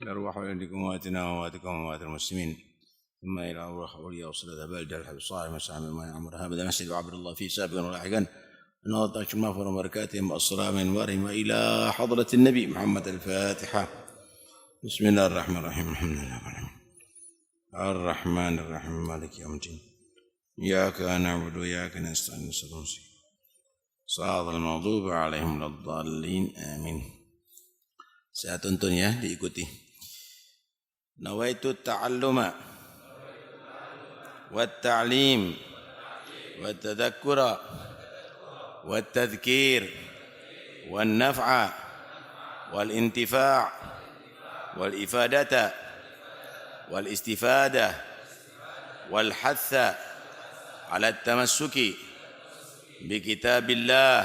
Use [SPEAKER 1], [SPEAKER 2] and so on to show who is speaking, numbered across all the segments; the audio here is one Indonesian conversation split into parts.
[SPEAKER 1] الأرواح والدكم وأمواتنا وأمواتكم وأموات المسلمين ثم إلى أرواح أولياء وصلة بلد الحبيب صالح مسعى ما يعمر هذا مسجد وعبد الله فيه سابقا ولاحقا نوضع المغفرة وبركاتهم الصلاة من وارهم إلى حضرة النبي محمد. الفاتحة. بسم الله الرحمن الرحيم. الحمد لله الرحمن الرحيم مالك يوم الدين إياك نعبد وإياك نستعين صراط المغضوب عليهم الضالين آمين. Saya tuntun ya, diikuti. Nawaitu ta'alluma wat-ta'lim wat-tadhakkura wat-tadhkir wan-naf'a wal-intifa' wal-ifadata wal-istifadah wal-hatha ala at-tamassuki bi kitabillah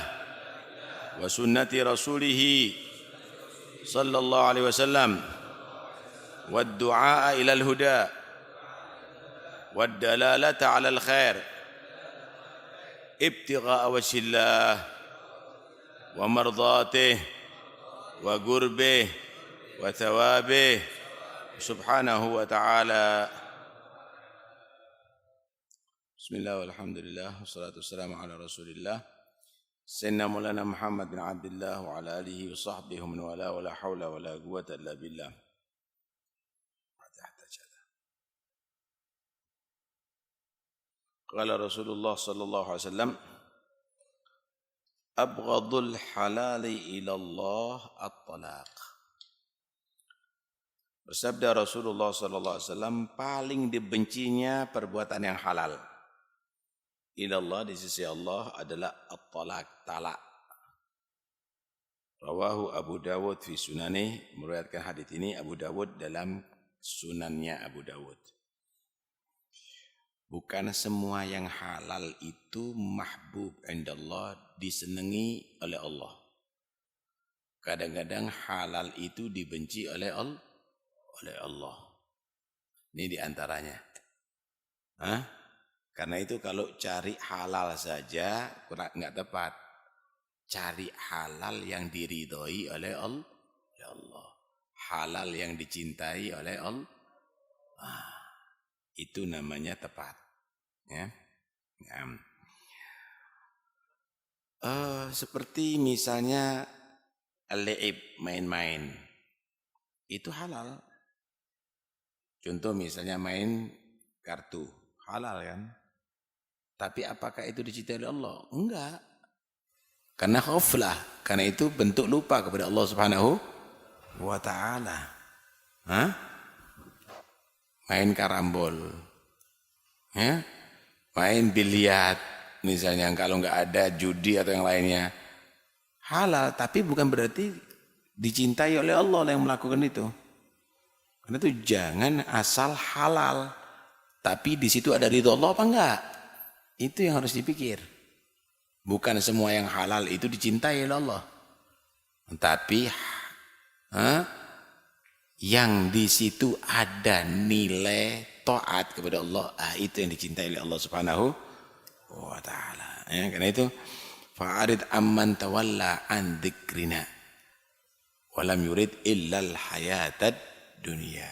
[SPEAKER 1] wa sunnati rasulih sallallahu alaihi wasallam wad-du'a ila al-huda wad-dalalata 'ala al-khair ibtigha'a wajhillah wa mardhatih wa qurbih wa thawabih subhanahu wa ta'ala. Bismillah walhamdulillah wassalatu wassalamu ala rasulillah Sayyidina Maulana Muhammad bin Abdullah wa ala alihi wa sahbihi wa man wala wa la hawla wa la quwwata illa billah. Qala Rasulullah sallallahu alaihi wasallam abghadul halali ila Allah at-talaq. Bersabda Rasulullah sallallahu alaihi wasallam, paling dibencinya perbuatan yang halal ilallah di sisi Allah adalah at-talaq, talak. Rawahu Abu Dawud fi sunani, meriwayatkan hadis ini Abu Dawud dalam sunannya Abu Dawud. Bukan semua yang halal itu mahbub indallah, disenangi oleh Allah. Kadang-kadang halal itu dibenci oleh Allah. Ini diantaranya. Karena itu kalau cari halal saja kurang enggak tepat. Cari halal yang diridhoi oleh Allah. Halal yang dicintai oleh Allah. Itu namanya tepat. Ya. Seperti misalnya le'ib, main-main. Itu halal. Contoh misalnya main kartu. Halal kan? Tapi apakah itu dicintai oleh Allah? Enggak. Karena ghaflah. Karena itu bentuk lupa kepada Allah Subhanahu wa ta'ala. Main karambol. Ya? Main biliar. Misalnya kalau enggak ada judi atau yang lainnya. Halal. Tapi bukan berarti dicintai oleh Allah yang melakukan itu. Karena itu jangan asal halal. Tapi di situ ada ridho Allah apa enggak? Itu yang harus dipikir. Bukan semua yang halal itu dicintai oleh Allah. Tapi yang di situ ada nilai taat kepada Allah, itu yang dicintai oleh Allah Subhanahu wa ta'ala. Ya, karena itu fa'arid amman tawalla an dzikrina wa lam yurid illal hayatad dunya.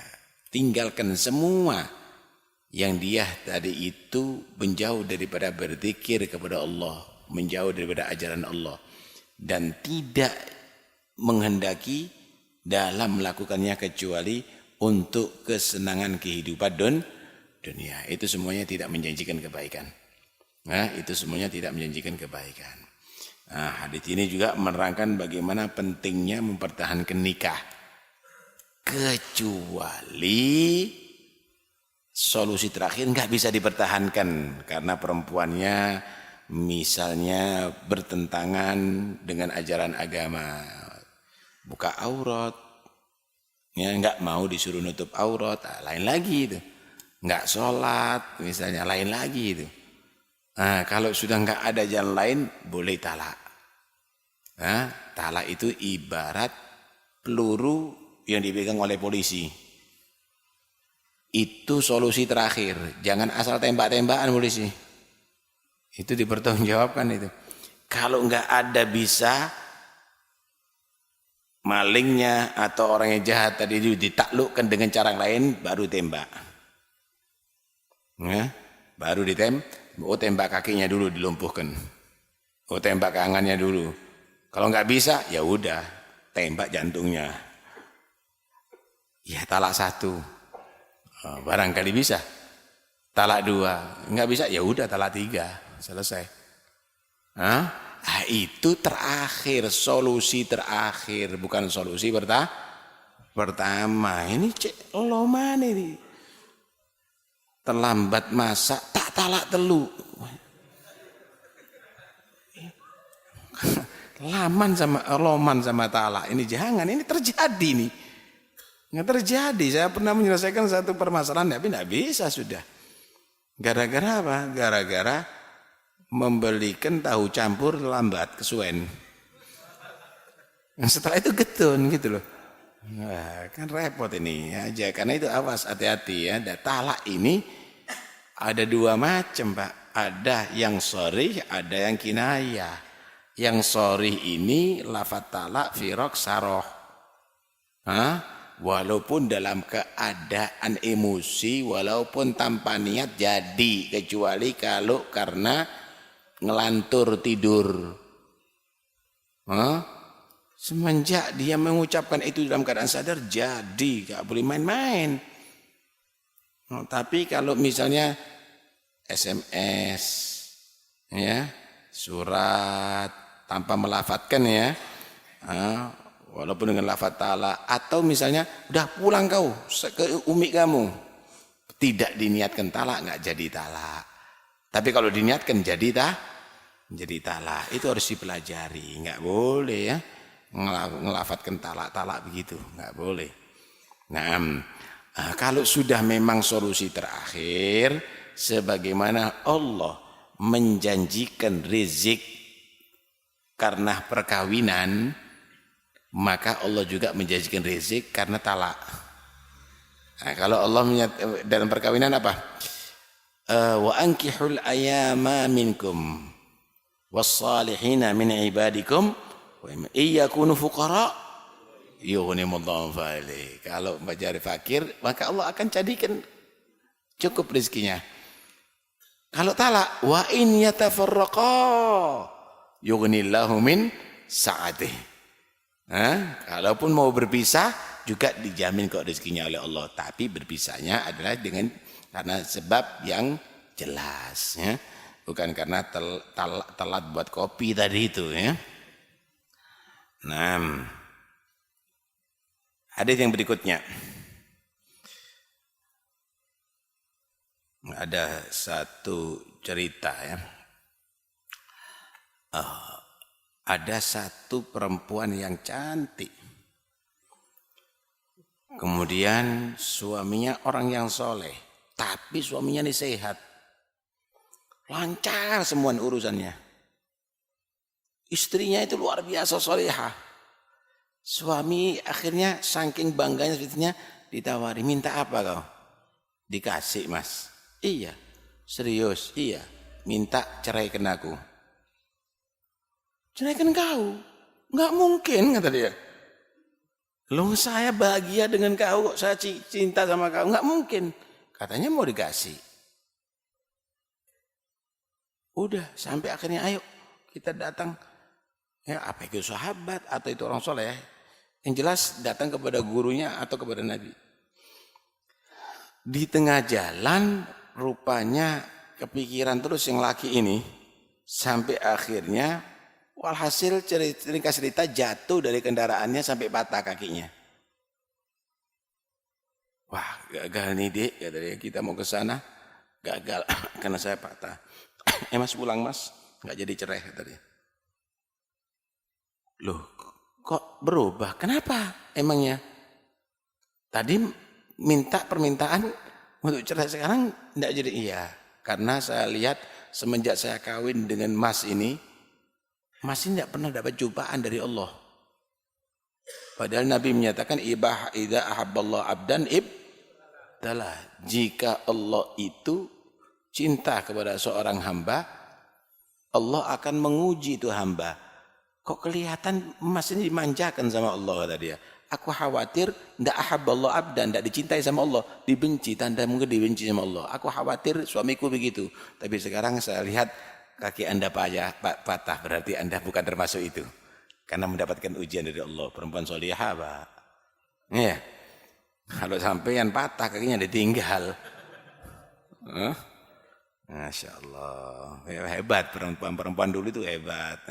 [SPEAKER 1] Tinggalkan semua yang dia tadi itu menjauh daripada berzikir kepada Allah, menjauh daripada ajaran Allah, dan tidak menghendaki dalam melakukannya kecuali untuk kesenangan kehidupan dunia. Itu semuanya tidak menjanjikan kebaikan. Itu semuanya tidak menjanjikan kebaikan. Hadis ini juga menerangkan bagaimana pentingnya mempertahankan nikah, kecuali solusi terakhir nggak bisa dipertahankan karena perempuannya misalnya bertentangan dengan ajaran agama, buka aurat, ya nggak mau disuruh nutup aurat, lain lagi itu, nggak sholat misalnya, lain lagi itu. Kalau sudah nggak ada jalan lain boleh talak. Talak itu ibarat peluru yang dipegang oleh polisi. Itu solusi terakhir. Jangan asal tembak-tembakan polisi. Itu dipertanggungjawabkan itu. Kalau enggak ada bisa malingnya atau orang yang jahat tadi itu ditaklukkan dengan cara lain, baru tembak. Ya, baru tembak kakinya dulu dilumpuhkan. Tembak tangannya dulu. Kalau nggak bisa, ya udah tembak jantungnya. Ya talak 1. Barangkali bisa. Talak 2, nggak bisa, ya udah talak 3, selesai. Nah, itu terakhir, solusi terakhir, bukan solusi pertama. Ini lo mana ini? Terlambat masak, tak talak telu. Loman sama talak. Ini jangan, ini terjadi nih. Nggak terjadi. Saya pernah menyelesaikan satu permasalahan, tapi nggak bisa sudah. Gara-gara apa? Gara-gara membelikan tahu campur lambat, kesuwen. Setelah itu getun gitu loh. Nah, kan repot ini aja. Karena itu awas, hati-hati ya. Talak ini ada 2 macam, Pak. Ada yang sharih, ada yang kinayah. Yang sharih ini lafaz talak firaq saroh. Walaupun dalam keadaan emosi, walaupun tanpa niat jadi, kecuali kalau karena ngelantur tidur. Semenjak dia mengucapkan itu dalam keadaan sadar, jadi gak boleh main-main. Tapi kalau misalnya SMS, ya, surat tanpa melafatkan ya, walaupun dengan lafaz talak, atau misalnya udah pulang kau ke umi kamu, tidak diniatkan talak, nggak jadi talak. Tapi kalau diniatkan jadi talak, itu harus dipelajari. Nggak boleh ya ngelafatkan talak begitu, nggak boleh. Nah, kalau sudah memang solusi terakhir, sebagaimana Allah menjanjikan rezeki karena perkawinan, maka Allah juga menjanjikan rezeki karena talak. Nah, kalau Allah dalam perkawinan apa? Wa ankihul ayama minkum was-salihina min ibadikum wa iyakunu fuqara yughnimullahu fa'ilih. Kalau mencari fakir, maka Allah akan jadikan cukup rezekinya. Kalau talak, wa in yatafarraqa yughnillahu min sa'atih. Kalaupun mau berpisah juga dijamin kok rezekinya oleh Allah, tapi berpisahnya adalah karena sebab yang jelas ya. Bukan karena telat buat kopi tadi itu ya. Nah, hadis yang berikutnya. Ada satu cerita ya. Ada satu perempuan yang cantik. Kemudian suaminya orang yang soleh. Tapi suaminya ini sehat. Lancar semua urusannya. Istrinya itu luar biasa solehah. Suami akhirnya saking bangganya istrinya ditawari, minta apa kau? Dikasih mas. Iya. Serius, iya. Minta ceraikan aku. Ceraikan kau? Enggak mungkin, kata dia. Loh saya bahagia dengan kau, saya cinta sama kau. Enggak mungkin. Katanya mau dikasih. Udah, sampai akhirnya ayo kita datang. Ya, apa itu sahabat atau itu orang soleh. Yang jelas datang kepada gurunya atau kepada Nabi. Di tengah jalan rupanya kepikiran terus yang laki ini. Sampai akhirnya walhasil cerita jatuh dari kendaraannya sampai patah kakinya. Wah gagal nih dek, kata dia, kita mau ke sana gagal karena saya patah. Mas pulang mas, nggak jadi cerai kata dia. Loh kok berubah? Kenapa emangnya? Tadi minta permintaan untuk cerai, sekarang nggak jadi. Iya, karena saya lihat semenjak saya kawin dengan mas ini tidak pernah dapat cobaan dari Allah. Padahal Nabi menyatakan idza ahabballahu abdan ibtalah. Jika Allah itu cinta kepada seorang hamba, Allah akan menguji itu hamba. Kok kelihatan emas ini dimanjakan sama Allah, kata dia. Aku khawatir ndak ahabballah abdan, ndak dicintai sama Allah, dibenci, tanda mungkin dibenci sama Allah. Aku khawatir suamiku begitu. Tapi sekarang saya lihat kaki Anda patah, berarti Anda bukan termasuk itu. Karena mendapatkan ujian dari Allah. Perempuan solihah, Pak. Iya. Kalau sampean patah kakinya ditinggal. Masya Allah. Hebat perempuan dulu itu hebat.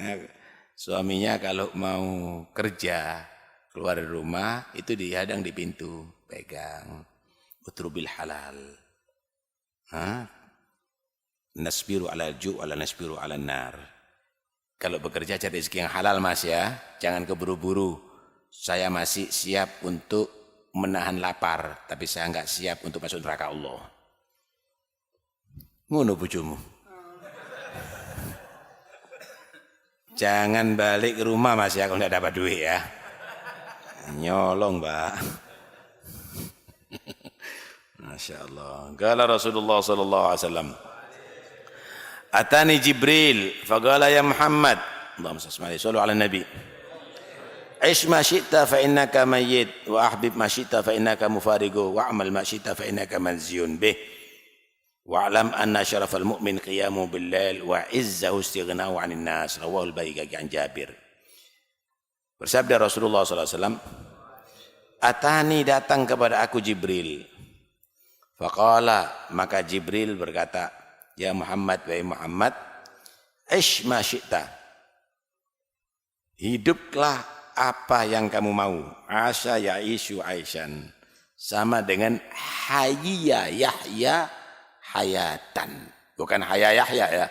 [SPEAKER 1] Suaminya kalau mau kerja keluar dari rumah itu dihadang di pintu, pegang utrubil halal. Nasbiru ala ju' wala nasbiru ala nar. Kalau bekerja cari rezeki yang halal Mas ya, jangan keburu-buru. Saya masih siap untuk menahan lapar, tapi saya enggak siap untuk masuk neraka Allah. Ngono bojomu. Jangan balik ke rumah Mas ya kalau enggak dapat duit ya. Nyolong, Pak. Masya Allah. Qala Rasulullah sallallahu alaihi wasallam. Atani Jibril, faqala ya Muhammad, Allahumma salli ala nabi. Ish ma syi'ta fa innaka mayyit wa ahbib ma syi'ta fa innaka mufarigu wa amal ma syi'ta fa innaka manziyun bih. Wa'lam anna syarafal mu'min qiyamu bil lail wa izzahu istighna'u 'anil nas. Rawahul Baihaqi an Jabir. Bersabda Rasulullah SAW, Atani datang kepada aku Jibril. Faqala, maka Jibril berkata, Ya Muhammad, wahai Muhammad, ish ma syi'ta. Hiduplah apa yang kamu mau. Asya ya'ishu aishan. Sama dengan hayya Yahya hayatan. Bukan haya Yahya ya.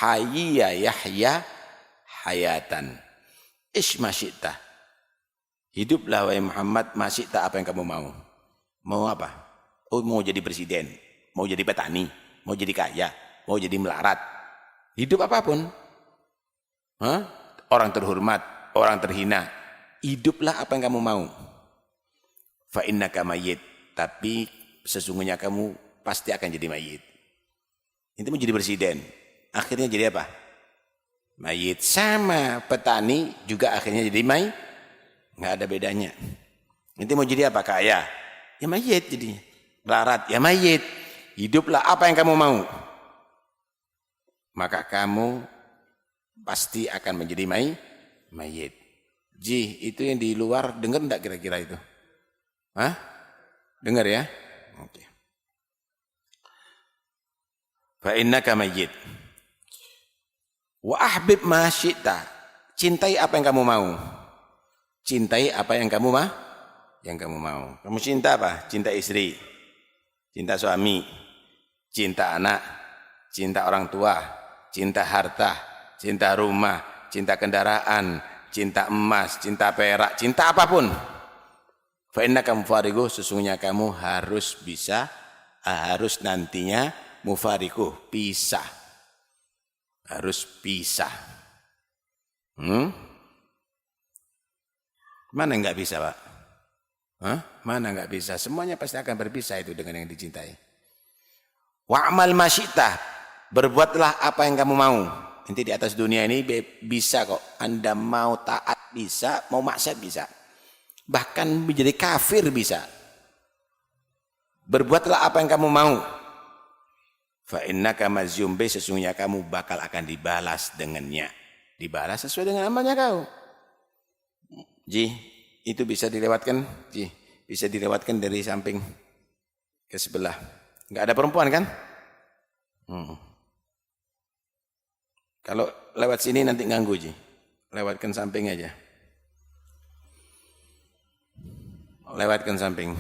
[SPEAKER 1] Hayya Yahya hayatan. Ish ma syi'ta. Hiduplah wahai Muhammad ma syi'ta apa yang kamu mau. Mau apa? Oh, mau jadi presiden, mau jadi petani, mau jadi kaya, mau jadi melarat. Hidup apapun. Orang terhormat, orang terhina. Hiduplah apa yang kamu mau. Fa innaka mayyit. Tapi sesungguhnya kamu pasti akan jadi mayit. Itu mau jadi presiden. Akhirnya jadi apa? Mayit. Sama petani juga akhirnya jadi mayit. Nggak ada bedanya. Itu mau jadi apa? Kaya. Ya mayit jadinya. Melarat. Ya mayit. Hiduplah apa yang kamu mau. Maka kamu pasti akan menjadi mayit. Ji, itu yang di luar dengar enggak kira-kira itu? Hah? Dengar ya? Oke. Fa innaka mayyit. Wa ahbib ma syi'ta. Cintai apa yang kamu mau. Cintai apa yang kamu mau. Yang kamu mau. Kamu cinta apa? Cinta istri, cinta suami, cinta anak, cinta orang tua, cinta harta, cinta rumah, cinta kendaraan, cinta emas, cinta perak, cinta apapun. Fa innaka mufariquh, sesungguhnya kamu harus bisa, harus nantinya mufariquh, pisah. Harus pisah. Mana enggak bisa, Pak? Mana enggak bisa? Semuanya pasti akan berpisah itu dengan yang dicintai. Wa'mal ma syi'ta. Berbuatlah apa yang kamu mau. Nanti di atas dunia ini bisa kok. Anda mau taat bisa, mau maksiat bisa. Bahkan menjadi kafir bisa. Berbuatlah apa yang kamu mau. Fa innaka mazyum bi, sesungguhnya kamu bakal akan dibalas dengannya. Dibalas sesuai dengan amalnya kau. Ji, itu bisa dilewatkan, Ji. Bisa dilewatkan dari samping ke sebelah. Enggak ada perempuan kan? Kalau lewat sini nanti ganggu, Ji. Lewatkan samping aja. Lewatkan samping.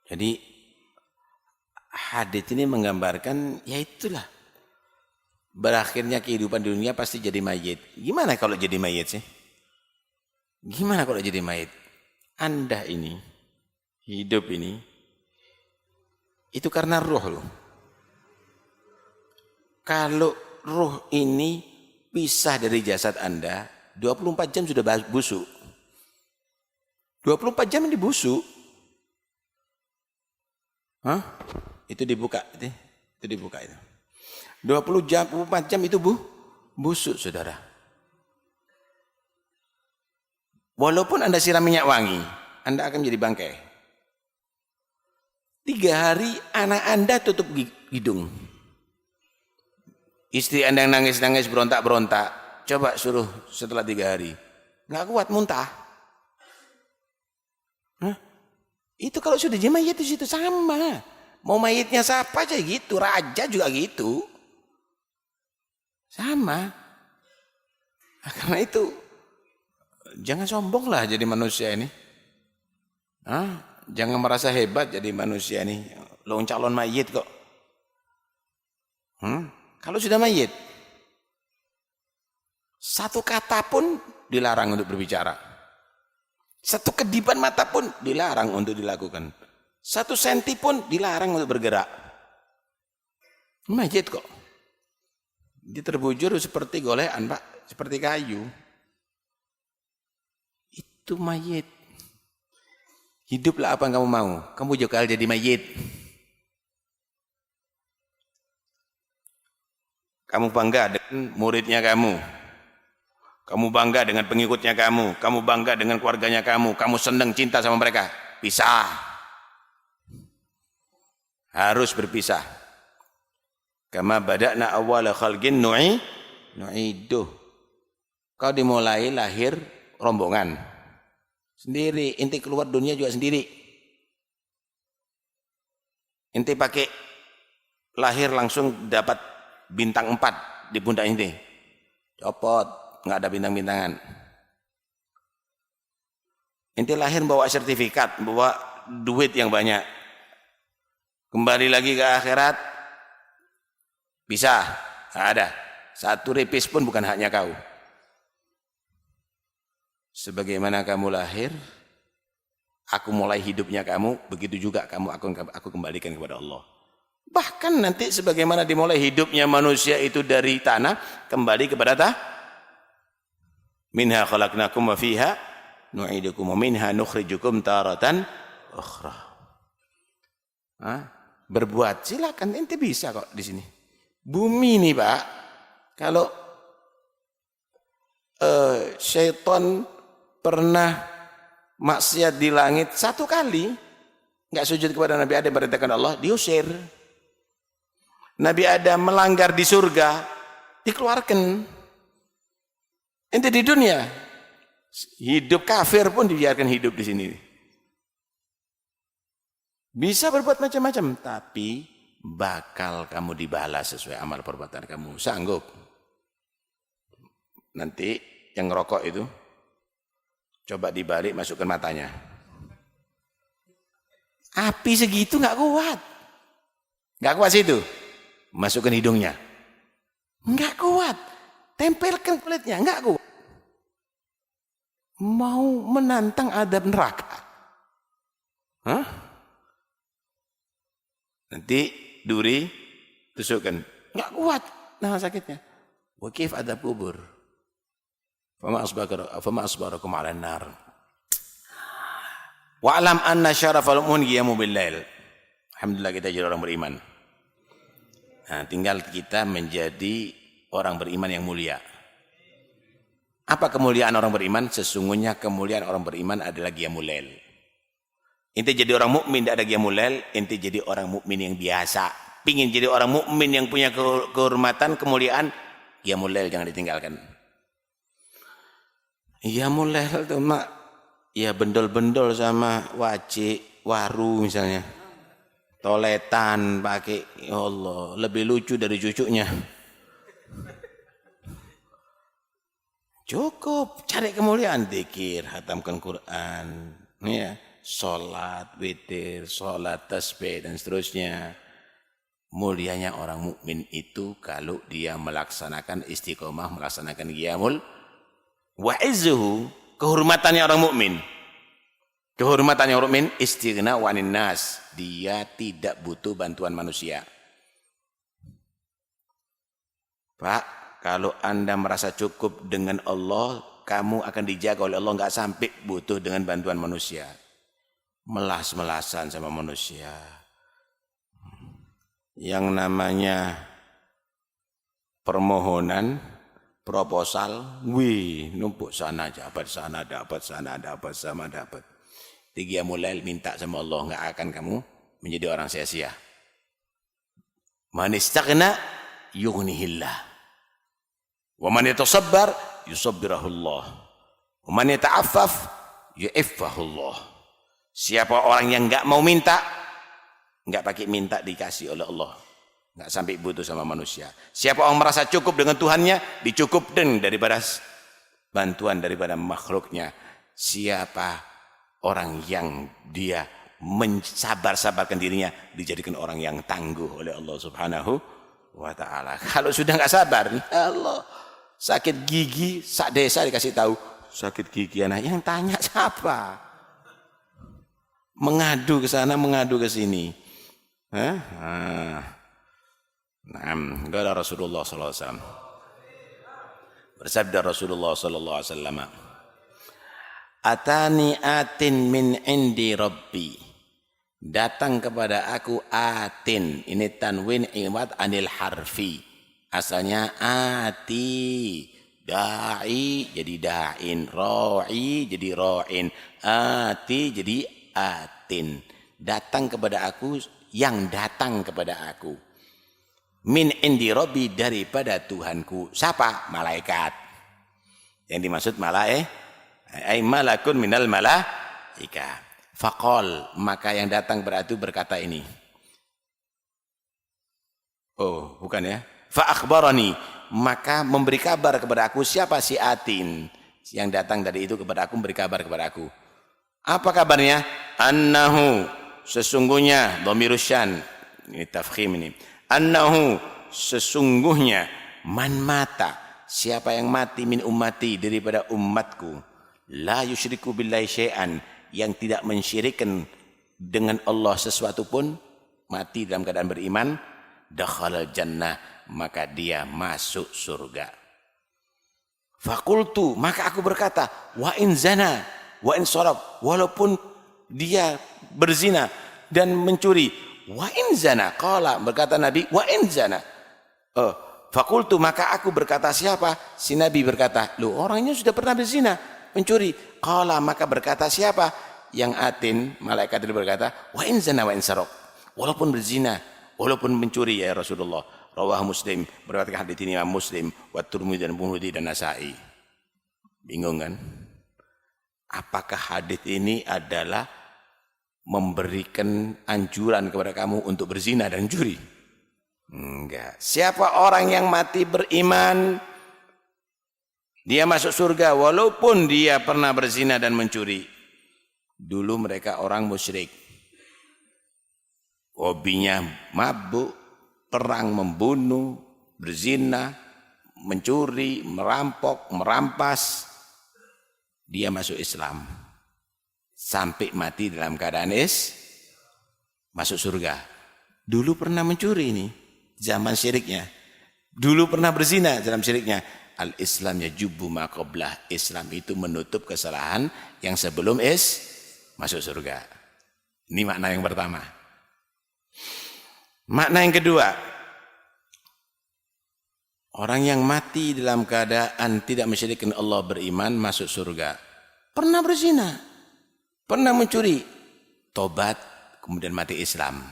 [SPEAKER 1] Jadi hadits ini menggambarkan, ya itulah. Berakhirnya kehidupan di dunia pasti jadi mayit. Gimana kalau jadi mayit sih? Gimana kalau jadi mayit? Anda ini, hidup ini, itu karena ruh loh. Kalau ruh ini pisah dari jasad Anda, 24 jam sudah busuk. 24 jam ini busuk. Itu dibuka, itu Itu dibuka itu. 24 jam itu busuk, saudara. Walaupun Anda siram minyak wangi, Anda akan menjadi bangkai. 3 hari anak Anda tutup hidung. Istri Anda yang nangis-nangis, berontak-berontak. Coba suruh setelah 3 hari. Nggak kuat, muntah. Hah? Itu kalau sudah jadi mayit itu sama. Mau mayitnya siapa aja gitu, raja juga gitu. Sama. Nah, karena itu, jangan sombong lah jadi manusia ini. Jangan merasa hebat jadi manusia ini. Lo calon mayit kok. Kalau sudah mayit, satu kata pun dilarang untuk berbicara. Satu kedipan mata pun dilarang untuk dilakukan. 1 senti pun dilarang untuk bergerak. Mayit kok. Dia terbujur seperti golean, Pak. Seperti kayu. Itu mayit. Hiduplah apa yang kamu mau. Kamu juga jadi mayit. Kamu bangga dengan muridnya kamu. Kamu bangga dengan pengikutnya kamu. Kamu bangga dengan keluarganya kamu. Kamu senang cinta sama mereka. Pisah. Harus berpisah. Kama bada'na awwala khalqin nu'iduh. Kau dimulai lahir rombongan. Sendiri. Inti keluar dunia juga sendiri. Inti pakai lahir langsung dapat bintang 4 di pundak inti. Copot. Nggak ada bintang-bintangan. Inti lahir bawa sertifikat. Bawa duit yang banyak. Kembali lagi ke akhirat. Bisa. Nggak ada. 1 ripis pun bukan haknya kau. Sebagaimana kamu lahir, aku mulai hidupnya kamu, begitu juga kamu aku kembalikan kepada Allah. Bahkan nanti sebagaimana dimulai hidupnya manusia itu dari tanah, kembali kepada minha khalaqnakum wa fiha nu'idukum wa minha nukhrijukum taratan ukhra. Berbuat silakan, ente bisa kok di sini. Bumi ini, Pak, kalau syaitan pernah maksiat di langit 1 kali, nggak sujud kepada Nabi Adam perintahkan Allah, diusir. Nabi Adam melanggar di surga, dikeluarkan. Ente di dunia hidup kafir pun dibiarkan hidup di sini. Bisa berbuat macam-macam, tapi bakal kamu dibalas sesuai amal perbuatan kamu. Sanggup? Nanti yang ngerokok itu coba dibalik, masukkan matanya. Api segitu nggak kuat. Nggak kuat situ. Masukkan hidungnya. Nggak kuat. Tempelkan kulitnya. Nggak kuat. Mau menantang adab neraka. Nanti duri tusukkan. Nggak kuat. Nah sakitnya. Wakif adab kubur. Fama asbarakum 'alan nar. Wa'lam anna syarafal mu'min qiyamu bil lail. Alhamdulillah kita jadi orang beriman. Nah, tinggal kita menjadi orang beriman yang mulia. Apa kemuliaan orang beriman? Sesungguhnya kemuliaan orang beriman adalah qiyamul lail. Inti jadi orang mukmin tidak ada qiyamul lail, inti jadi orang mukmin yang biasa. Pingin jadi orang mukmin yang punya kehormatan, kemuliaan, qiyamul lail jangan ditinggalkan. Ya mulai tuh mak, ya bendol-bendol sama wajik, waru misalnya, toletan pakai, ya Allah, lebih lucu dari cucunya. Cukup cari kemuliaan, zikir, hatamkan Quran, ya, sholat, witir, sholat tasbih dan seterusnya. Mulianya orang mukmin itu kalau dia melaksanakan istiqomah, melaksanakan qiyamul wa izzuhu, kehormatannya orang mukmin. Kehormatannya orang mukmin istighna wanin nas, dia tidak butuh bantuan manusia. Pak, kalau Anda merasa cukup dengan Allah, kamu akan dijaga oleh Allah, enggak sampai butuh dengan bantuan manusia. Melas-melasan sama manusia. yang namanya permohonan, proposal, numpuk sana, dapat sana, dapat sana, dapat sama, dapat. Tiga mulai minta sama Allah, nggak akan kamu menjadi orang sia-sia. Man istaghna yughnihillah. Wa man yatasabbar yusabbirahullah. Wa man yata'affaf yu'iffahullah. Siapa orang yang enggak mau minta, enggak pakai minta dikasih oleh Allah. Enggak sampai butuh sama manusia. Siapa orang merasa cukup dengan Tuhannya, dicukupkan daripada bantuan daripada makhluknya. Siapa orang yang dia mensabar-sabarkan dirinya, dijadikan orang yang tangguh oleh Allah Subhanahu wa ta'ala. Kalau sudah enggak sabar, ya Allah, sakit gigi, sak desa dikasih tahu, sakit gigi anak, yang tanya siapa? Mengadu ke sana, mengadu ke sini. Qala Rasulullah sallallahu alaihi wasallam. Bersabda Rasulullah sallallahu alaihi wasallam, "Atani atin min indi rabbi." Datang kepada aku atin. Ini tanwin iwad anil harfi. Asalnya ati. Da'i jadi da'in. Ra'i jadi ra'in. Ati jadi atin. Datang kepada aku, yang datang kepada aku. Min indi rabbi, daripada Tuhanku. Siapa? Malaikat. Yang dimaksud ay malakun minal malaika. Faqal, maka yang datang berkata ini. Oh, bukan ya. Fa akhbarani, maka memberi kabar kepada aku. Siapa si atin? Yang datang dari itu kepada aku, memberi kabar kepada aku. Apa kabarnya? Annahu, sesungguhnya, dhamirus syan, ini tafkhim ini. Annahu, sesungguhnya, man mata, siapa yang mati min ummati, daripada umatku, la yusyriku billahi syai'an, yang tidak mensyirikkan dengan Allah sesuatu pun, mati dalam keadaan beriman, dakhalal jannah, maka dia masuk surga. Fakultu, maka aku berkata, wa in zana, wa in sarab, walaupun dia berzina dan mencuri, wa in zana, qala, berkata Nabi, wa in zana. Fakultu, maka aku berkata, siapa? Si Nabi berkata, loh, orangnya sudah pernah berzina, mencuri. Qala, maka berkata siapa? Yang atin, malaikat itu berkata, wa in zana wa in sarab, walaupun berzina, walaupun mencuri ya Rasulullah. Rawah Muslim, berkata hadits ini Imam Muslim, wa Tirmidzi dan Bukhari dan Nasa'i. Bingung kan? Apakah hadits ini adalah memberikan anjuran kepada kamu untuk berzina dan mencuri? Enggak. Siapa orang yang mati beriman, dia masuk surga walaupun dia pernah berzina dan mencuri. Dulu mereka orang musyrik. Hobinya mabuk, perang, membunuh, berzina, mencuri, merampok, merampas. Dia masuk Islam. Sampai mati dalam keadaan masuk surga. Dulu pernah mencuri ini, zaman syiriknya. Dulu pernah berzina dalam syiriknya. Al-Islam yajubu ma qablah. Islam itu menutup kesalahan yang sebelum masuk surga. Ini makna yang pertama. Makna yang kedua, orang yang mati dalam keadaan tidak mensyirikkan Allah, beriman, masuk surga. Pernah berzina, pernah mencuri, tobat, kemudian mati Islam.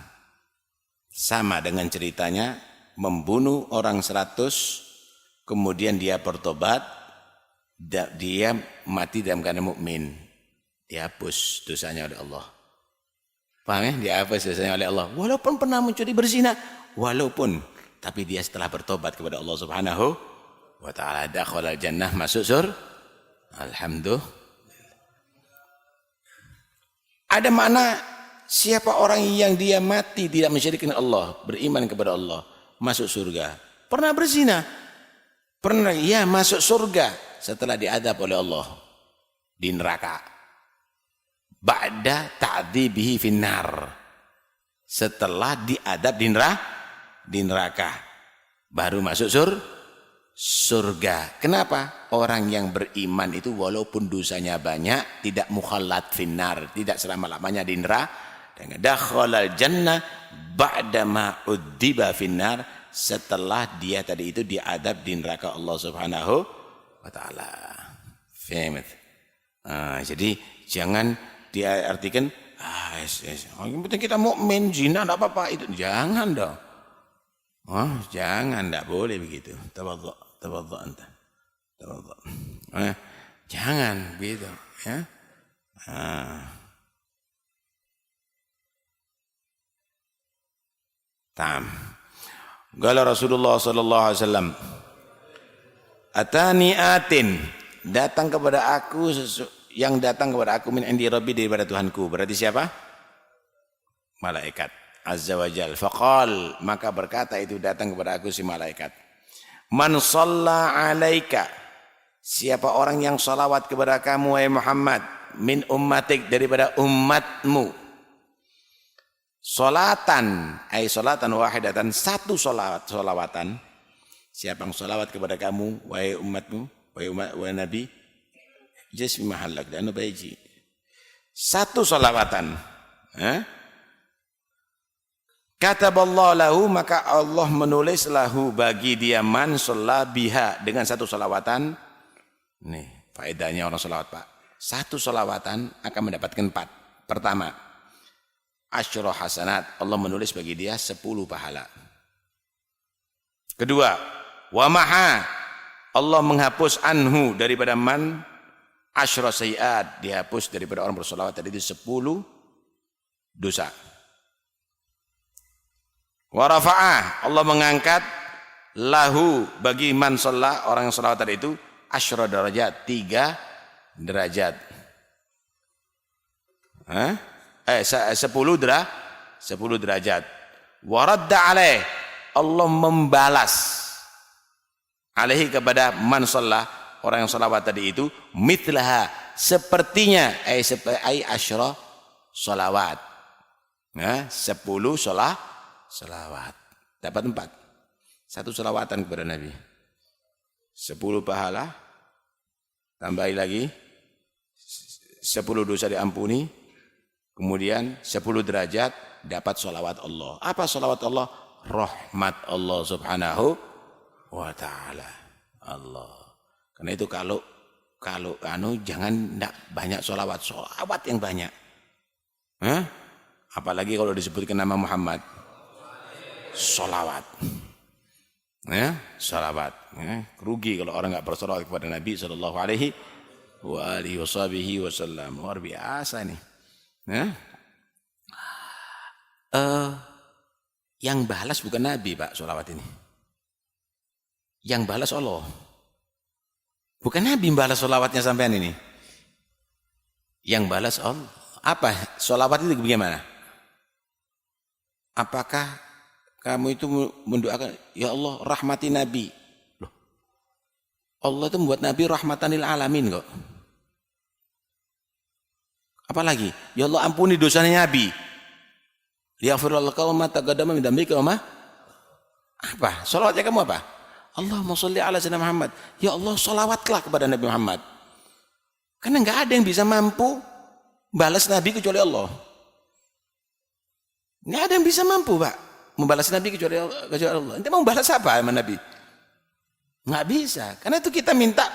[SPEAKER 1] Sama dengan ceritanya, membunuh orang 100, kemudian dia bertobat, dia mati dalam keadaan mukmin, dihapus dosanya oleh Allah. Paham ya? Dihapus dosanya oleh Allah. Walaupun pernah mencuri, berzina, walaupun, tapi dia setelah bertobat kepada Allah Subhanahu wa ta'ala, dakhalal jannah, masuk surga. Alhamdulillah. Ada makna siapa orang yang dia mati tidak mensyirikkan Allah, beriman kepada Allah, masuk surga. Pernah berzina, pernah ya masuk surga setelah diadab oleh Allah di neraka. Ba'da ta'dzibihi finnar, setelah diadab di neraka baru masuk surga. Kenapa? Orang yang beriman itu walaupun dosanya banyak, tidak mukhallat finnar, tidak selama-lamanya di dengan dakhalal jannah ba'dama udziba finnar, setelah dia tadi itu diadab di neraka Allah Subhanahu wa taala. Faham? Jadi jangan diartikan yang penting kita mukmin, zina enggak apa-apa, itu jangan dong. Jangan, enggak boleh begitu. Tawadhu anta. Tawadhu. Jangan begitu, ya. Tam. Qala Rasulullah sallallahu alaihi wasallam, atani atin, datang kepada aku yang datang kepada aku min indi rabbi, daripada Tuhanku. Berarti siapa? Malaikat azza wajal. Faqal, maka berkata itu datang kepada aku si malaikat, man shalla alaika, siapa orang yang salawat kepada kamu wahai Muhammad, min ummatik, daripada umatmu, salatan ay salatan wahidatan, satu salawatan. Siapa yang salawat kepada kamu wahai umatmu, wahai Nabi, jasmi mahallak dan baiji, satu salawatan, kataballahu lahu, maka Allah menulis lahu bagi dia, man shalla biha, dengan satu salawatan. Nih faedahnya orang salawat, Pak. Satu salawatan akan mendapatkan 4. Pertama, asyra hasanat, Allah menulis bagi dia 10 pahala. Kedua, wa maha, Allah menghapus anhu, daripada man, asyra sayiat, dihapus daripada orang bersolawat tadi itu 10 dosa. Wa rafa'ah, Allah mengangkat lahu, bagi man shalla, orang yang sholawat tadi itu, asyra darajat, 3 derajat. 10 derajat. Wa radda alaih, Allah membalas alaihi, kepada man shalla, orang yang sholawat tadi itu, mitlaha, sepertinya, ay asyra sholawat, 10 sholawat, dapat 4. Satu sholawatan kepada Nabi, 10 pahala, tambahi lagi 10 dosa diampuni, kemudian 10 derajat, dapat sholawat Allah. Apa sholawat Allah? Rahmat Allah Subhanahu wa ta'ala. Allah. Karena itu kalau jangan banyak sholawat yang banyak. Apalagi kalau disebutkan nama Muhammad, sholawat. Sholawat. Rugi kalau orang nggak bersolawat kepada Nabi Sallallahu Alaihi Wasallam. Luar biasa nih. Yang balas bukan Nabi, Pak, sholawat ini. Yang balas Allah. Bukan Nabi balas sholawatnya sampean ini. Yang balas Allah. Apa? Sholawat itu bagaimana? Apakah kamu itu mendoakan, ya Allah rahmati Nabi? Loh, Allah itu membuat Nabi rahmatan lil alamin kok. Apalagi, ya Allah ampuni dosanya Nabi. Liyaghfirullahu laka ma taqaddama min dzambika wa ma. Apa? Sholawatnya kamu apa? Allahumma sholli ala sayyidina Muhammad. Ya Allah, sholawatlah kepada Nabi Muhammad. Karena enggak ada yang bisa mampu balas Nabi kecuali Allah. Enggak ada yang bisa mampu, Pak, membalas Nabi kecuali Allah. Ente mau balas apa sama Nabi? Enggak bisa. Karena itu kita minta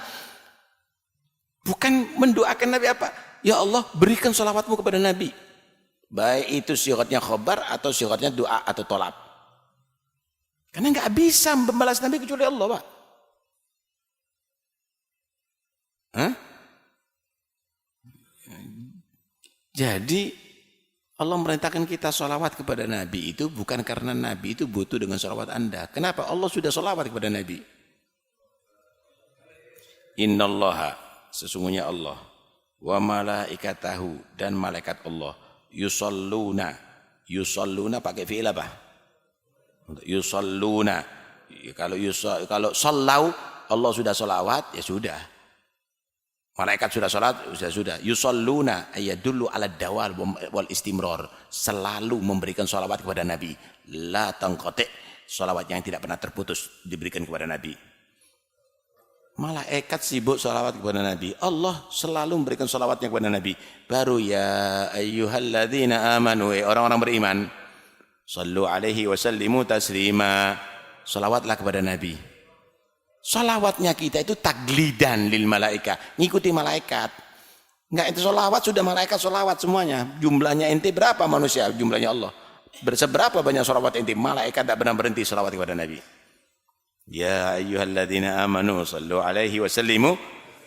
[SPEAKER 1] bukan mendoakan Nabi apa? Ya Allah, berikan sholawatmu kepada Nabi. Baik itu syiratnya khobar atau syiratnya doa atau tolab. Karena enggak bisa membalas Nabi kecuali Allah, Pak. Jadi Allah merintahkan kita sholawat kepada Nabi itu bukan karena Nabi itu butuh dengan sholawat Anda. Kenapa? Allah sudah sholawat kepada Nabi. Innallaha, sesungguhnya Allah, wa malaikatahu, dan malaikat Allah, yusalluna pakai fi'il apa? Yusalluna. Kalau sallau, Allah sudah sholawat, ya sudah. Malaikat sudah sholat, sudah. Yusalluna ayadullu ala dawal wal istimrar. Selalu memberikan sholawat kepada Nabi. La tanqati', sholawat yang tidak pernah terputus diberikan kepada Nabi. Malaikat sibuk salawat kepada Nabi. Allah selalu memberikan salawatnya kepada Nabi. Baru ya ayyuhalladzina amanu, orang-orang beriman, sallu alaihi wa sallimu taslima. Salawatlah kepada Nabi. Salawatnya kita itu taglidan lil malaika, ngikuti malaikat. Enggak itu salawat sudah malaikat salawat semuanya. Jumlahnya ente berapa manusia? Jumlahnya Allah. Seberapa banyak salawat ente? Malaikat tak pernah berhenti salawat kepada Nabi. Ya ayyuhalladzina amanu sallu alaihi wa sallimu.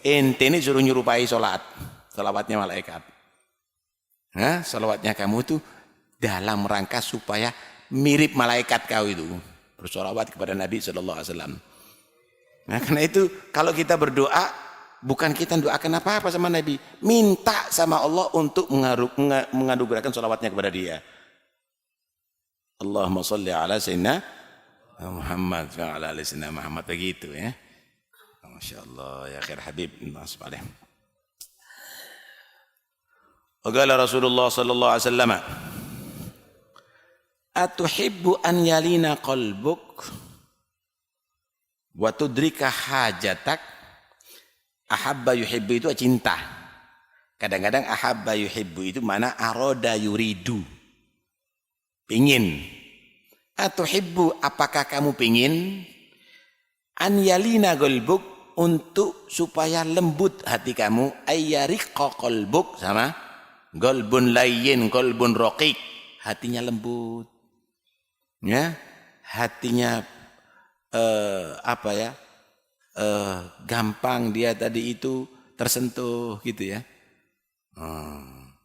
[SPEAKER 1] Ente ini suruh nyerupai salat. Salawatnya malaikat. Salawatnya kamu itu dalam rangka supaya mirip malaikat kau itu. Bersalawat kepada Nabi sallallahu alaihi wasallam. Nah, karena itu kalau kita berdoa bukan kita doakan apa-apa sama Nabi, minta sama Allah untuk menganugerahkan salawatnya kepada dia. Allahumma shalli ala sayyidina Muhammad wa ala ali sayyidina Muhammad, begitu ya. Masyaallah ya khair habib sallallahu. Qala Rasulullah sallallahu alaihi wasallam, atuhibbu an yalina qalbuk wa tudrika hajatak. Ahabba yuhibbu itu cinta. Kadang-kadang ahabba yuhibbu itu mana aroda yuridu, pingin. Atuhibbu, apakah kamu pingin? An yalina qalbuk, untuk supaya lembut hati kamu. Ayyariqa qalbuk, sama qalbun layyin, qalbun raqiq, hatinya lembut. Ya, hatinya gampang dia tadi itu tersentuh gitu ya.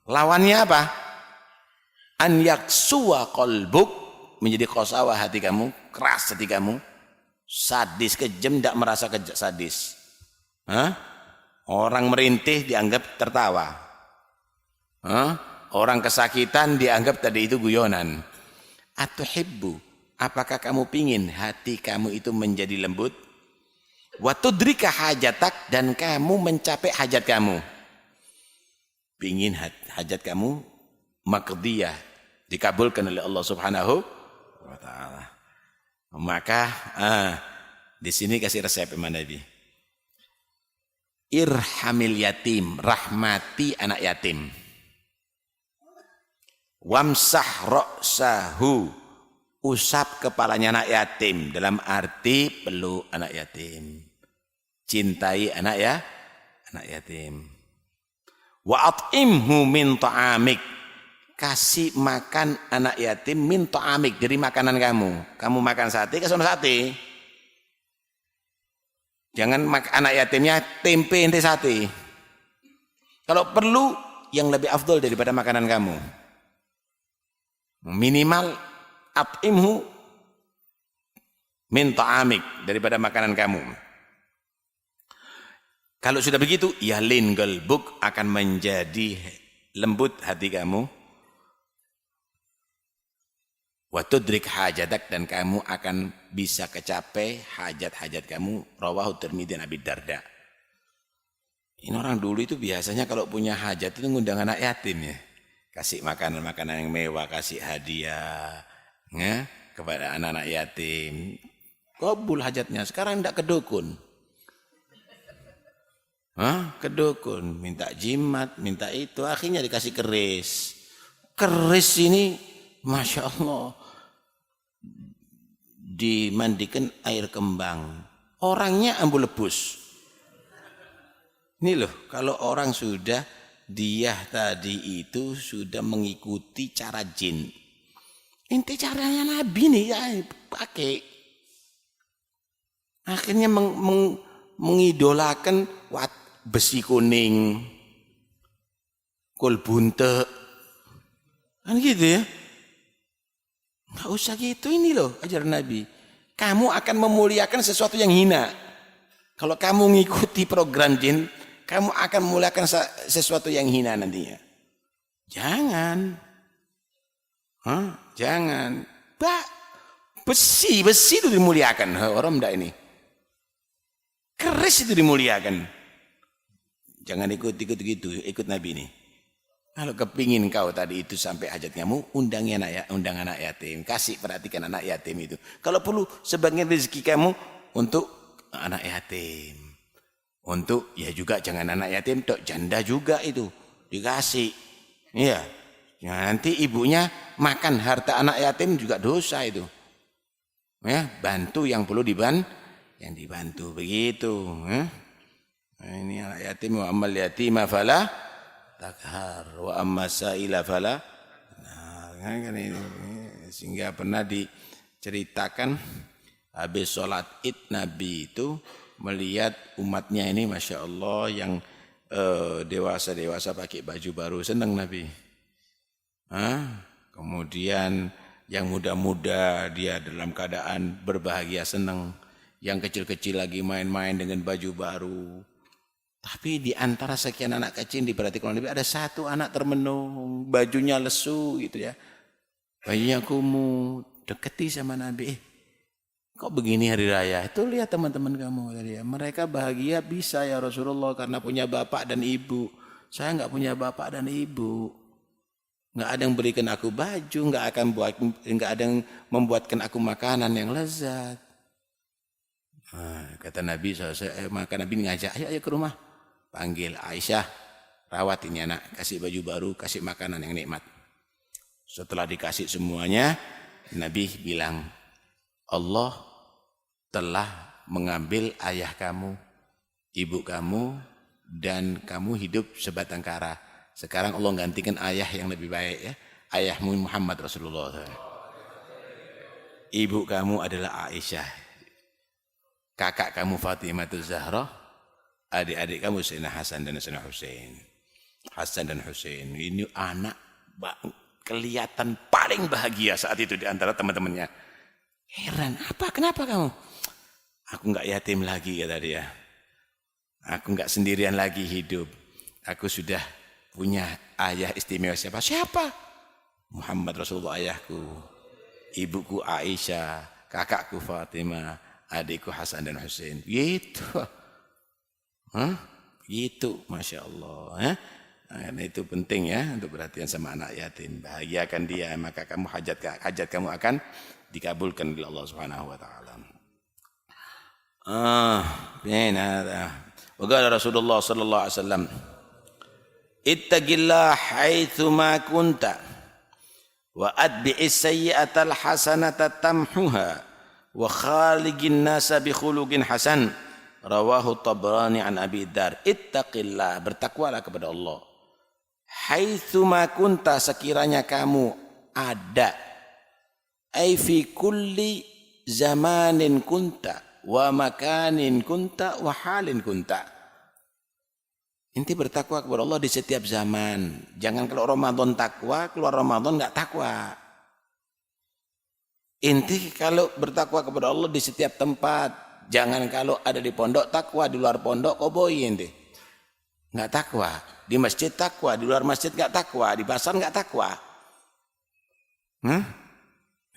[SPEAKER 1] Lawannya apa? An yaksuwa qalbuk, menjadi qasawah hati kamu, keras hati kamu, sadis, kejam, tidak merasa sadis. Orang merintih dianggap tertawa. Orang kesakitan dianggap tadi itu guyonan. Atuhibbu, apakah kamu pingin hati kamu itu menjadi lembut? Wa tudrika hajatak, dan kamu mencapai hajat kamu. Pingin hajat kamu maqdiyah, dikabulkan oleh Allah Subhanahu wa taala. Maka di sini kasih resep Imam Nabi. Irhamil yatim, rahmati anak yatim. Wamsah ra'sahu, usap kepalanya anak yatim, dalam arti peluk anak yatim. Cintai anak yatim. Wa at'imhu min ta'amik, kasih makan anak yatim min ta'amik, dari makanan kamu. Kamu makan sate, kasih sate. Jangan anak yatimnya tempe ente sate. Kalau perlu yang lebih afdol daripada makanan kamu. Minimal at'imhu min ta'amik, daripada makanan kamu. Kalau sudah begitu, yalin qalbuk, akan menjadi lembut hati kamu. Wa tudrik hajatak, dan kamu akan bisa kecapai hajat-hajat kamu. Rawahu Tirmidzi Abi Darda. Ini orang dulu itu biasanya kalau punya hajat itu ngundang anak yatim ya. Kasih makanan-makanan yang mewah, kasih hadiah ya, kepada anak-anak yatim. Kabul hajatnya. Sekarang tidak ke dukun. Ke dukun, minta jimat, minta itu, akhirnya dikasih keris. Keris ini Masya Allah dimandikan air kembang, orangnya ambu lebus. Ini loh, kalau orang sudah, dia tadi itu sudah mengikuti cara jin. Inti caranya Nabi nih ya pakai. Akhirnya mengidolakan besi kuning, kol bunte, kan gitu ya. Nggak usah gitu, ini loh ajaran Nabi. Kamu akan memuliakan sesuatu yang hina. Kalau kamu mengikuti program jin, kamu akan memuliakan sesuatu yang hina nantinya. Jangan. Jangan. Besi itu dimuliakan. Orang enggak ini. Keris itu dimuliakan. Jangan ikut gitu, ikut Nabi ini. Kalau kepingin kau tadi itu sampai hajat kamu, undang anak yatim, kasih perhatikan anak yatim itu. Kalau perlu sebagian rezeki kamu untuk anak yatim. Untuk ya juga jangan anak yatim tok, janda juga itu dikasih. Iya. Ya, nanti ibunya makan harta anak yatim juga dosa itu. Ya, bantu yang perlu yang dibantu begitu. Nah, ini anak yatim, wa ammal yatima fala takhar wa amma sa'ila fala. Nah, kan ini sehingga pernah diceritakan habis sholat Id Nabi itu melihat umatnya ini Masya Allah yang dewasa-dewasa pakai baju baru, senang Nabi. Kemudian yang muda-muda dia dalam keadaan berbahagia senang, yang kecil-kecil lagi main-main dengan baju baru. Tapi di antara sekian anak kecil diperhatikan Nabi ada satu anak termenung, bajunya lesu gitu ya, bajunya kumuh, deketi sama Nabi. Kok begini hari raya? Itu lihat teman-teman kamu tadi ya, mereka bahagia bisa ya Rasulullah karena punya bapak dan ibu. Saya nggak punya bapak dan ibu. Nggak ada yang berikan aku baju, nggak ada yang membuatkan aku makanan yang lezat. Kata Nabi, maka Nabi ngajak, ayo ke rumah, panggil Aisyah, rawat ini anak, kasih baju baru, kasih makanan yang nikmat. Setelah dikasih semuanya, Nabi bilang, Allah telah mengambil ayah kamu, ibu kamu, dan kamu hidup sebatang kara. Sekarang Allah gantikan ayah yang lebih baik ya. Ayahmu Muhammad Rasulullah. Ibu kamu adalah Aisyah. Kakak kamu Fatimah Zahra. Adik-adik kamu Sayyidina Hasan dan Sayyidina Husain. Hasan dan Husain. Ini anak kelihatan paling bahagia saat itu di antara teman-temannya. Heran, kenapa kamu? Aku enggak yatim lagi kata dia. Aku enggak sendirian lagi hidup. Aku sudah punya ayah istimewa. Siapa? Muhammad Rasulullah ayahku, ibuku Aisyah, kakakku Fatimah, adikku Hasan dan Husain. Gitu. Gitu, Masya Allah. Nah, itu penting ya untuk perhatian sama anak yatim. Bahagiakan dia, maka kamu hajat kamu akan dikabulkan oleh Allah Subhanahu wa taala. Wa qala Rasulullah sallallahu alaihi wasallam, ittaqillah haitsuma kunta wa atbi'is sayyi'atal hasanata tamhuha wa khaliqin nasa bi khuluqin hasan. Rawahu Tabrani an Abi Dar. Ittaqillah, bertakwalah kepada Allah. Haitsuma kunta, sekiranya kamu ada. Ai fi kulli zamanin kunta wa makanin kunta wa halin kunta. Inti bertakwa kepada Allah di setiap zaman. Jangan kalau Ramadan takwa, keluar Ramadan enggak takwa. Inti kalau bertakwa kepada Allah di setiap tempat. Jangan kalau ada di pondok takwa, di luar pondok koboi inti. Enggak takwa. Di masjid takwa, di luar masjid enggak takwa, di pasar enggak takwa.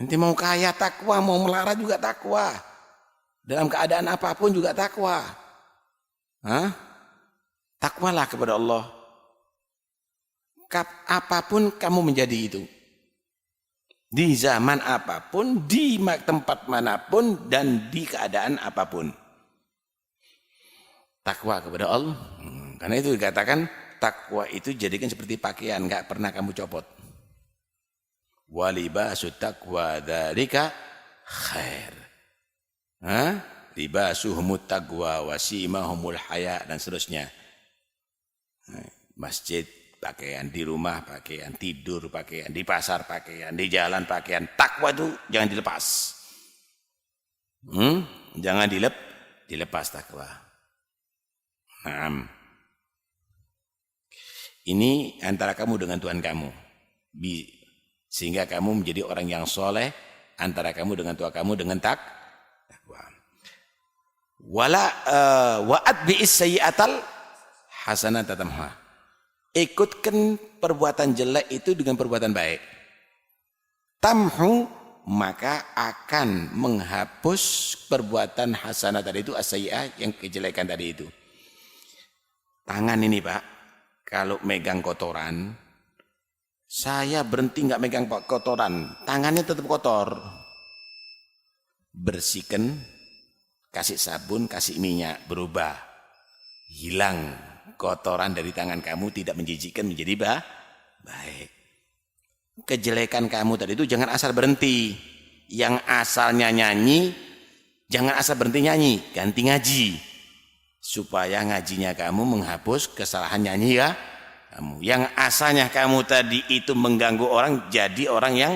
[SPEAKER 1] Inti mau kaya takwa, mau melarat juga takwa. Dalam keadaan apapun juga takwa. Takwalah kepada Allah. Apapun kamu menjadi itu. Di zaman apapun, di tempat manapun, dan di keadaan apapun. Takwa kepada Allah. Karena itu dikatakan, takwa itu jadikan seperti pakaian, enggak pernah kamu copot. Walibasu taqwa dzalika khair. Libasuhumut taqwa wasimahumul haya, dan seterusnya. Masjid pakaian, di rumah pakaian, tidur pakaian, di pasar pakaian, di jalan pakaian. Takwa itu jangan dilepas. Jangan dilepas takwa. Ini antara kamu dengan Tuhan kamu. Sehingga kamu menjadi orang yang soleh antara kamu dengan Tuhan kamu dengan takwa. Wa'at bi'is sayyi'atal hasanata tamha. Ikutkan perbuatan jelek itu dengan perbuatan baik. Tamhu, maka akan menghapus perbuatan hasanah tadi itu, as-sayyi'ah, yang kejelekan tadi itu. Tangan ini Pak, kalau megang kotoran, saya berhenti enggak megang kotoran, tangannya tetap kotor. Bersihkan, kasih sabun, kasih minyak, berubah. hilang kotoran dari tangan kamu, tidak menjijikkan menjadi baik. Kejelekan kamu tadi itu jangan asal berhenti. Yang asalnya nyanyi, jangan asal berhenti nyanyi, ganti ngaji. Supaya ngajinya kamu menghapus kesalahan nyanyi ya kamu. Yang asalnya kamu tadi itu mengganggu orang, jadi orang yang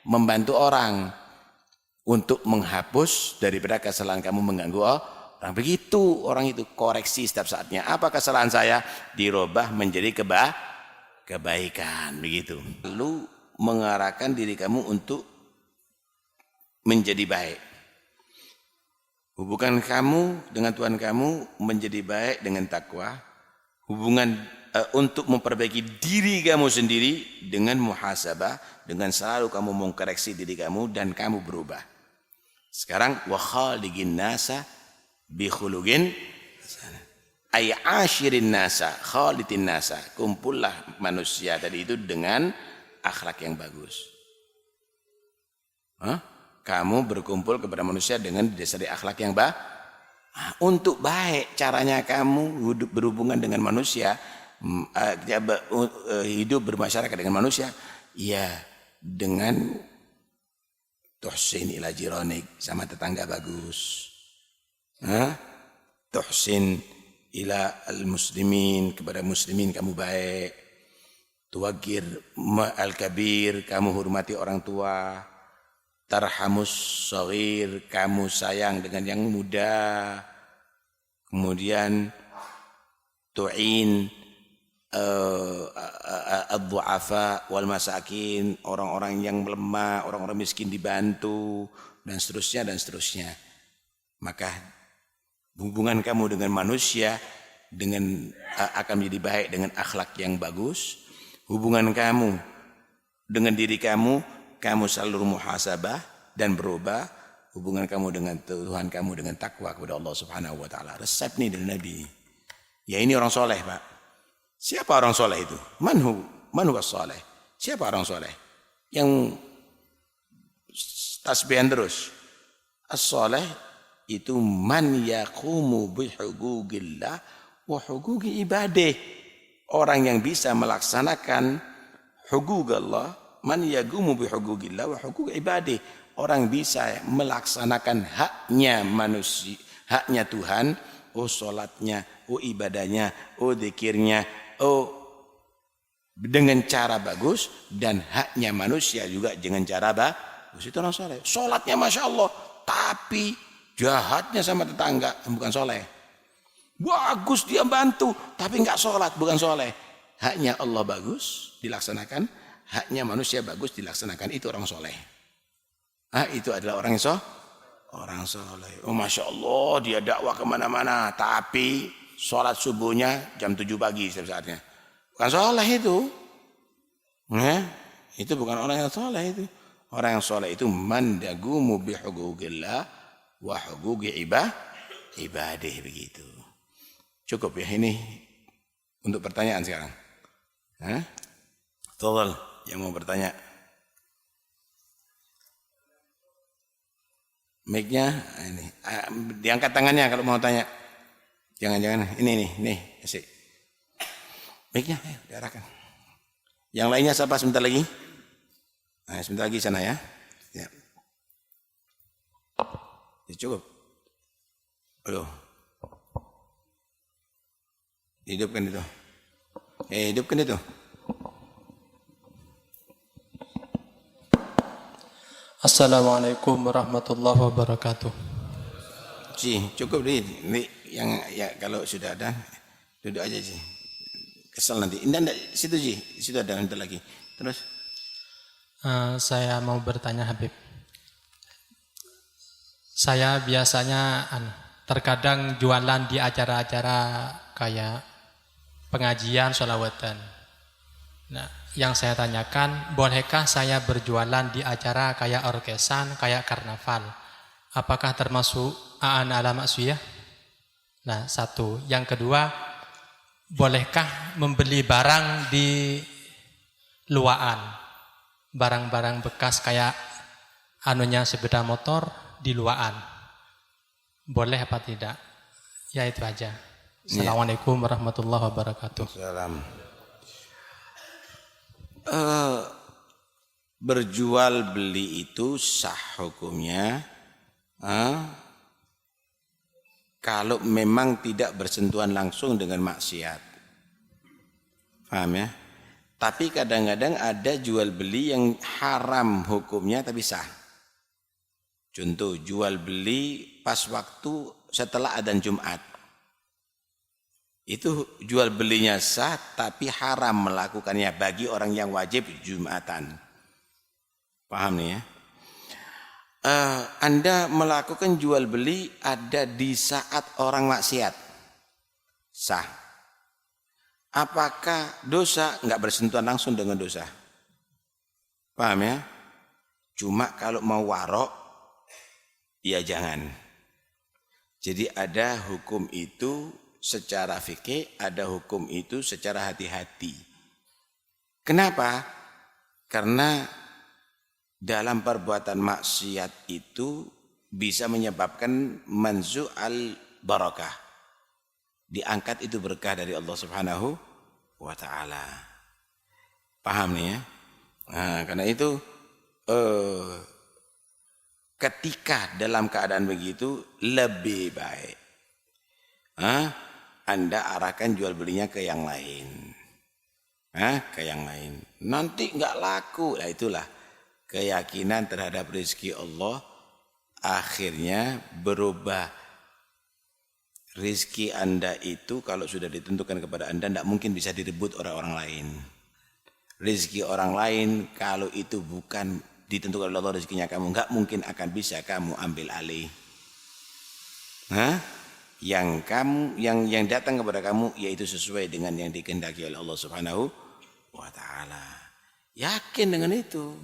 [SPEAKER 1] membantu orang untuk menghapus daripada kesalahan kamu mengganggu orang. Begitu orang itu koreksi setiap saatnya. Apa kesalahan saya? Dirubah menjadi kebaikan. Begitu. Lalu mengarahkan diri kamu untuk menjadi baik. Hubungan kamu dengan Tuhan kamu menjadi baik dengan takwa. Hubungan untuk memperbaiki diri kamu sendiri dengan muhasabah, dengan selalu kamu mengkoreksi diri kamu dan kamu berubah. Sekarang wa khaliqin nasa bi khuluqin ay ashirin nasa, khaliqin nasa, kumpullah manusia tadi itu dengan akhlak yang bagus. Kamu berkumpul kepada manusia dengan didasari akhlak yang baik. Untuk baik caranya kamu berhubungan dengan manusia, hidup bermasyarakat dengan manusia, ya dengan tuhsin ila jiranik, sama tetangga bagus. Tuhsin ila al-muslimin, kepada muslimin kamu baik. Tuwagir al-kabir, kamu hormati orang tua. Tarhamus shaghir, kamu sayang dengan yang muda. Kemudian tu'in ad-du'afa wal masakin, orang-orang yang lemah, orang-orang miskin dibantu, dan seterusnya dan seterusnya. Maka hubungan kamu dengan manusia akan menjadi baik dengan akhlak yang bagus. Hubungan kamu dengan diri kamu selalu muhasabah dan berubah. Hubungan kamu dengan Tuhan kamu dengan takwa kepada Allah Subhanahu wa taala. Resep nih dari Nabi. Ya ini orang soleh, Pak. Siapa orang soleh itu? Man huwa soleh? Siapa orang soleh? Yang tasbihan terus. As-soleh itu man yaqumu bi huquqillah wa huquqi ibadah. Orang yang bisa melaksanakan huquqallah, man yaqumu bi huquqillah wa huquqi ibadah. Orang bisa melaksanakan haknya manusia, haknya Tuhan, salatnya, ibadahnya, zikirnya, dengan cara bagus, dan haknya manusia juga dengan cara bagus. Itu orang soleh. Salatnya Masya Allah, tapi jahatnya sama tetangga, bukan soleh. Bagus dia bantu, tapi enggak sholat, bukan soleh. Haknya Allah bagus dilaksanakan, haknya manusia bagus dilaksanakan, itu orang soleh. Itu adalah orang yang orang soleh. Masya Allah dia dakwah kemana-mana, tapi sholat subuhnya jam 7 pagi setiap saatnya. Bukan soleh itu. Itu bukan orang yang soleh itu. Orang yang soleh itu man yaqumu bi huquqillah wa huquqi ibadah, begitu. Cukup ya ini untuk pertanyaan sekarang. Tafadhal yang mau bertanya. Mic-nya ini. Diangkat tangannya kalau mau tanya. Jangan ini asik. Mic-nya diarahkan. Yang lainnya siapa sebentar lagi? Sebentar lagi sana ya. Ya cukup. Aduh. Hidupkan itu. Hidupkan itu.
[SPEAKER 2] Assalamualaikum warahmatullahi wabarakatuh.
[SPEAKER 1] Cukup ini yang ya kalau sudah ada duduk aja sih. Kesel nanti. Enggak situ situ ada nanti lagi. Terus
[SPEAKER 2] saya mau bertanya Habib. Saya biasanya terkadang jualan di acara-acara kayak pengajian sholawatan. Nah, yang saya tanyakan, bolehkah saya berjualan di acara kayak orkesan, kayak karnaval? Apakah termasuk a'an ala maksiyah? Nah, satu. Yang kedua, bolehkah membeli barang di luaan? Barang-barang bekas kayak sepeda motor di luaan. Boleh apa tidak? Ya itu aja. Assalamualaikum warahmatullahi wabarakatuh.
[SPEAKER 1] Salam. Berjual beli itu sah hukumnya kalau memang tidak bersentuhan langsung dengan maksiat. Paham ya? Tapi kadang-kadang ada jual beli yang haram hukumnya tapi sah. Contoh jual beli pas waktu setelah adzan Jumat. Itu jual belinya sah tapi haram melakukannya bagi orang yang wajib Jumatan. Paham nih ya? Anda melakukan jual beli ada di saat orang maksiat. Sah. Apakah dosa? Enggak bersentuhan langsung dengan dosa. Paham ya? Cuma kalau mau warok, ya jangan. Jadi ada hukum itu secara fikih, ada hukum itu secara hati-hati. Kenapa? Karena dalam perbuatan maksiat itu bisa menyebabkan manzu al-barakah. Diangkat itu berkah dari Allah Subhanahu wa ta'ala. Paham nih ya? Nah, karena itu ketika dalam keadaan begitu lebih baik Anda arahkan jual belinya ke yang lain. Ke yang lain. Nanti enggak laku. Nah itulah keyakinan terhadap rezeki Allah akhirnya berubah. Rezeki Anda itu kalau sudah ditentukan kepada Anda tidak mungkin bisa direbut orang-orang lain. Rezeki orang lain kalau itu bukan ditentukan oleh Allah rezekinya kamu, enggak mungkin akan bisa kamu ambil alih. Yang datang kepada kamu yaitu sesuai dengan yang dikehendaki oleh Allah Subhanahu wa taala. Yakin dengan itu.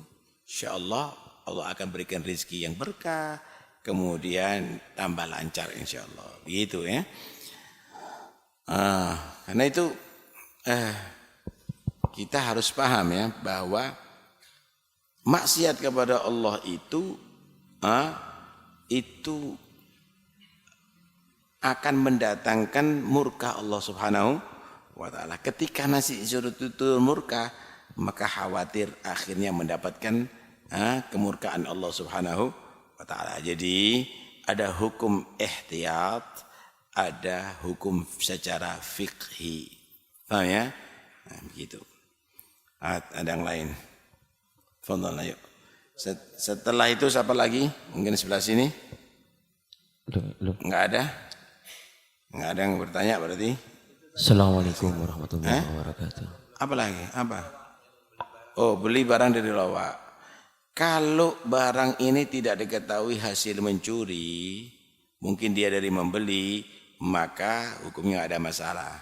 [SPEAKER 1] Insyaallah Allah akan berikan rezeki yang berkah, kemudian tambah lancar insyaallah. Begitu ya. Karena itu kita harus paham ya bahwa maksiat kepada Allah itu akan mendatangkan murka Allah Subhanahu wa taala. Ketika nasi surut itu murka, maka khawatir akhirnya mendapatkan kemurkaan Allah Subhanahu wa taala. Jadi ada hukum ihtiyat, ada hukum secara fikhi. Paham ya? Nah, begitu. Ada yang lain. Fadhal ayo. Setelah itu siapa lagi? Mungkin sebelah sini. Enggak ada? Enggak ada yang bertanya berarti?
[SPEAKER 3] Assalamualaikum warahmatullahi wabarakatuh.
[SPEAKER 1] Apa lagi? Apa? Oh, beli barang dari lawak. Kalau barang ini tidak diketahui hasil mencuri, mungkin dia dari membeli, maka hukumnya enggak ada masalah.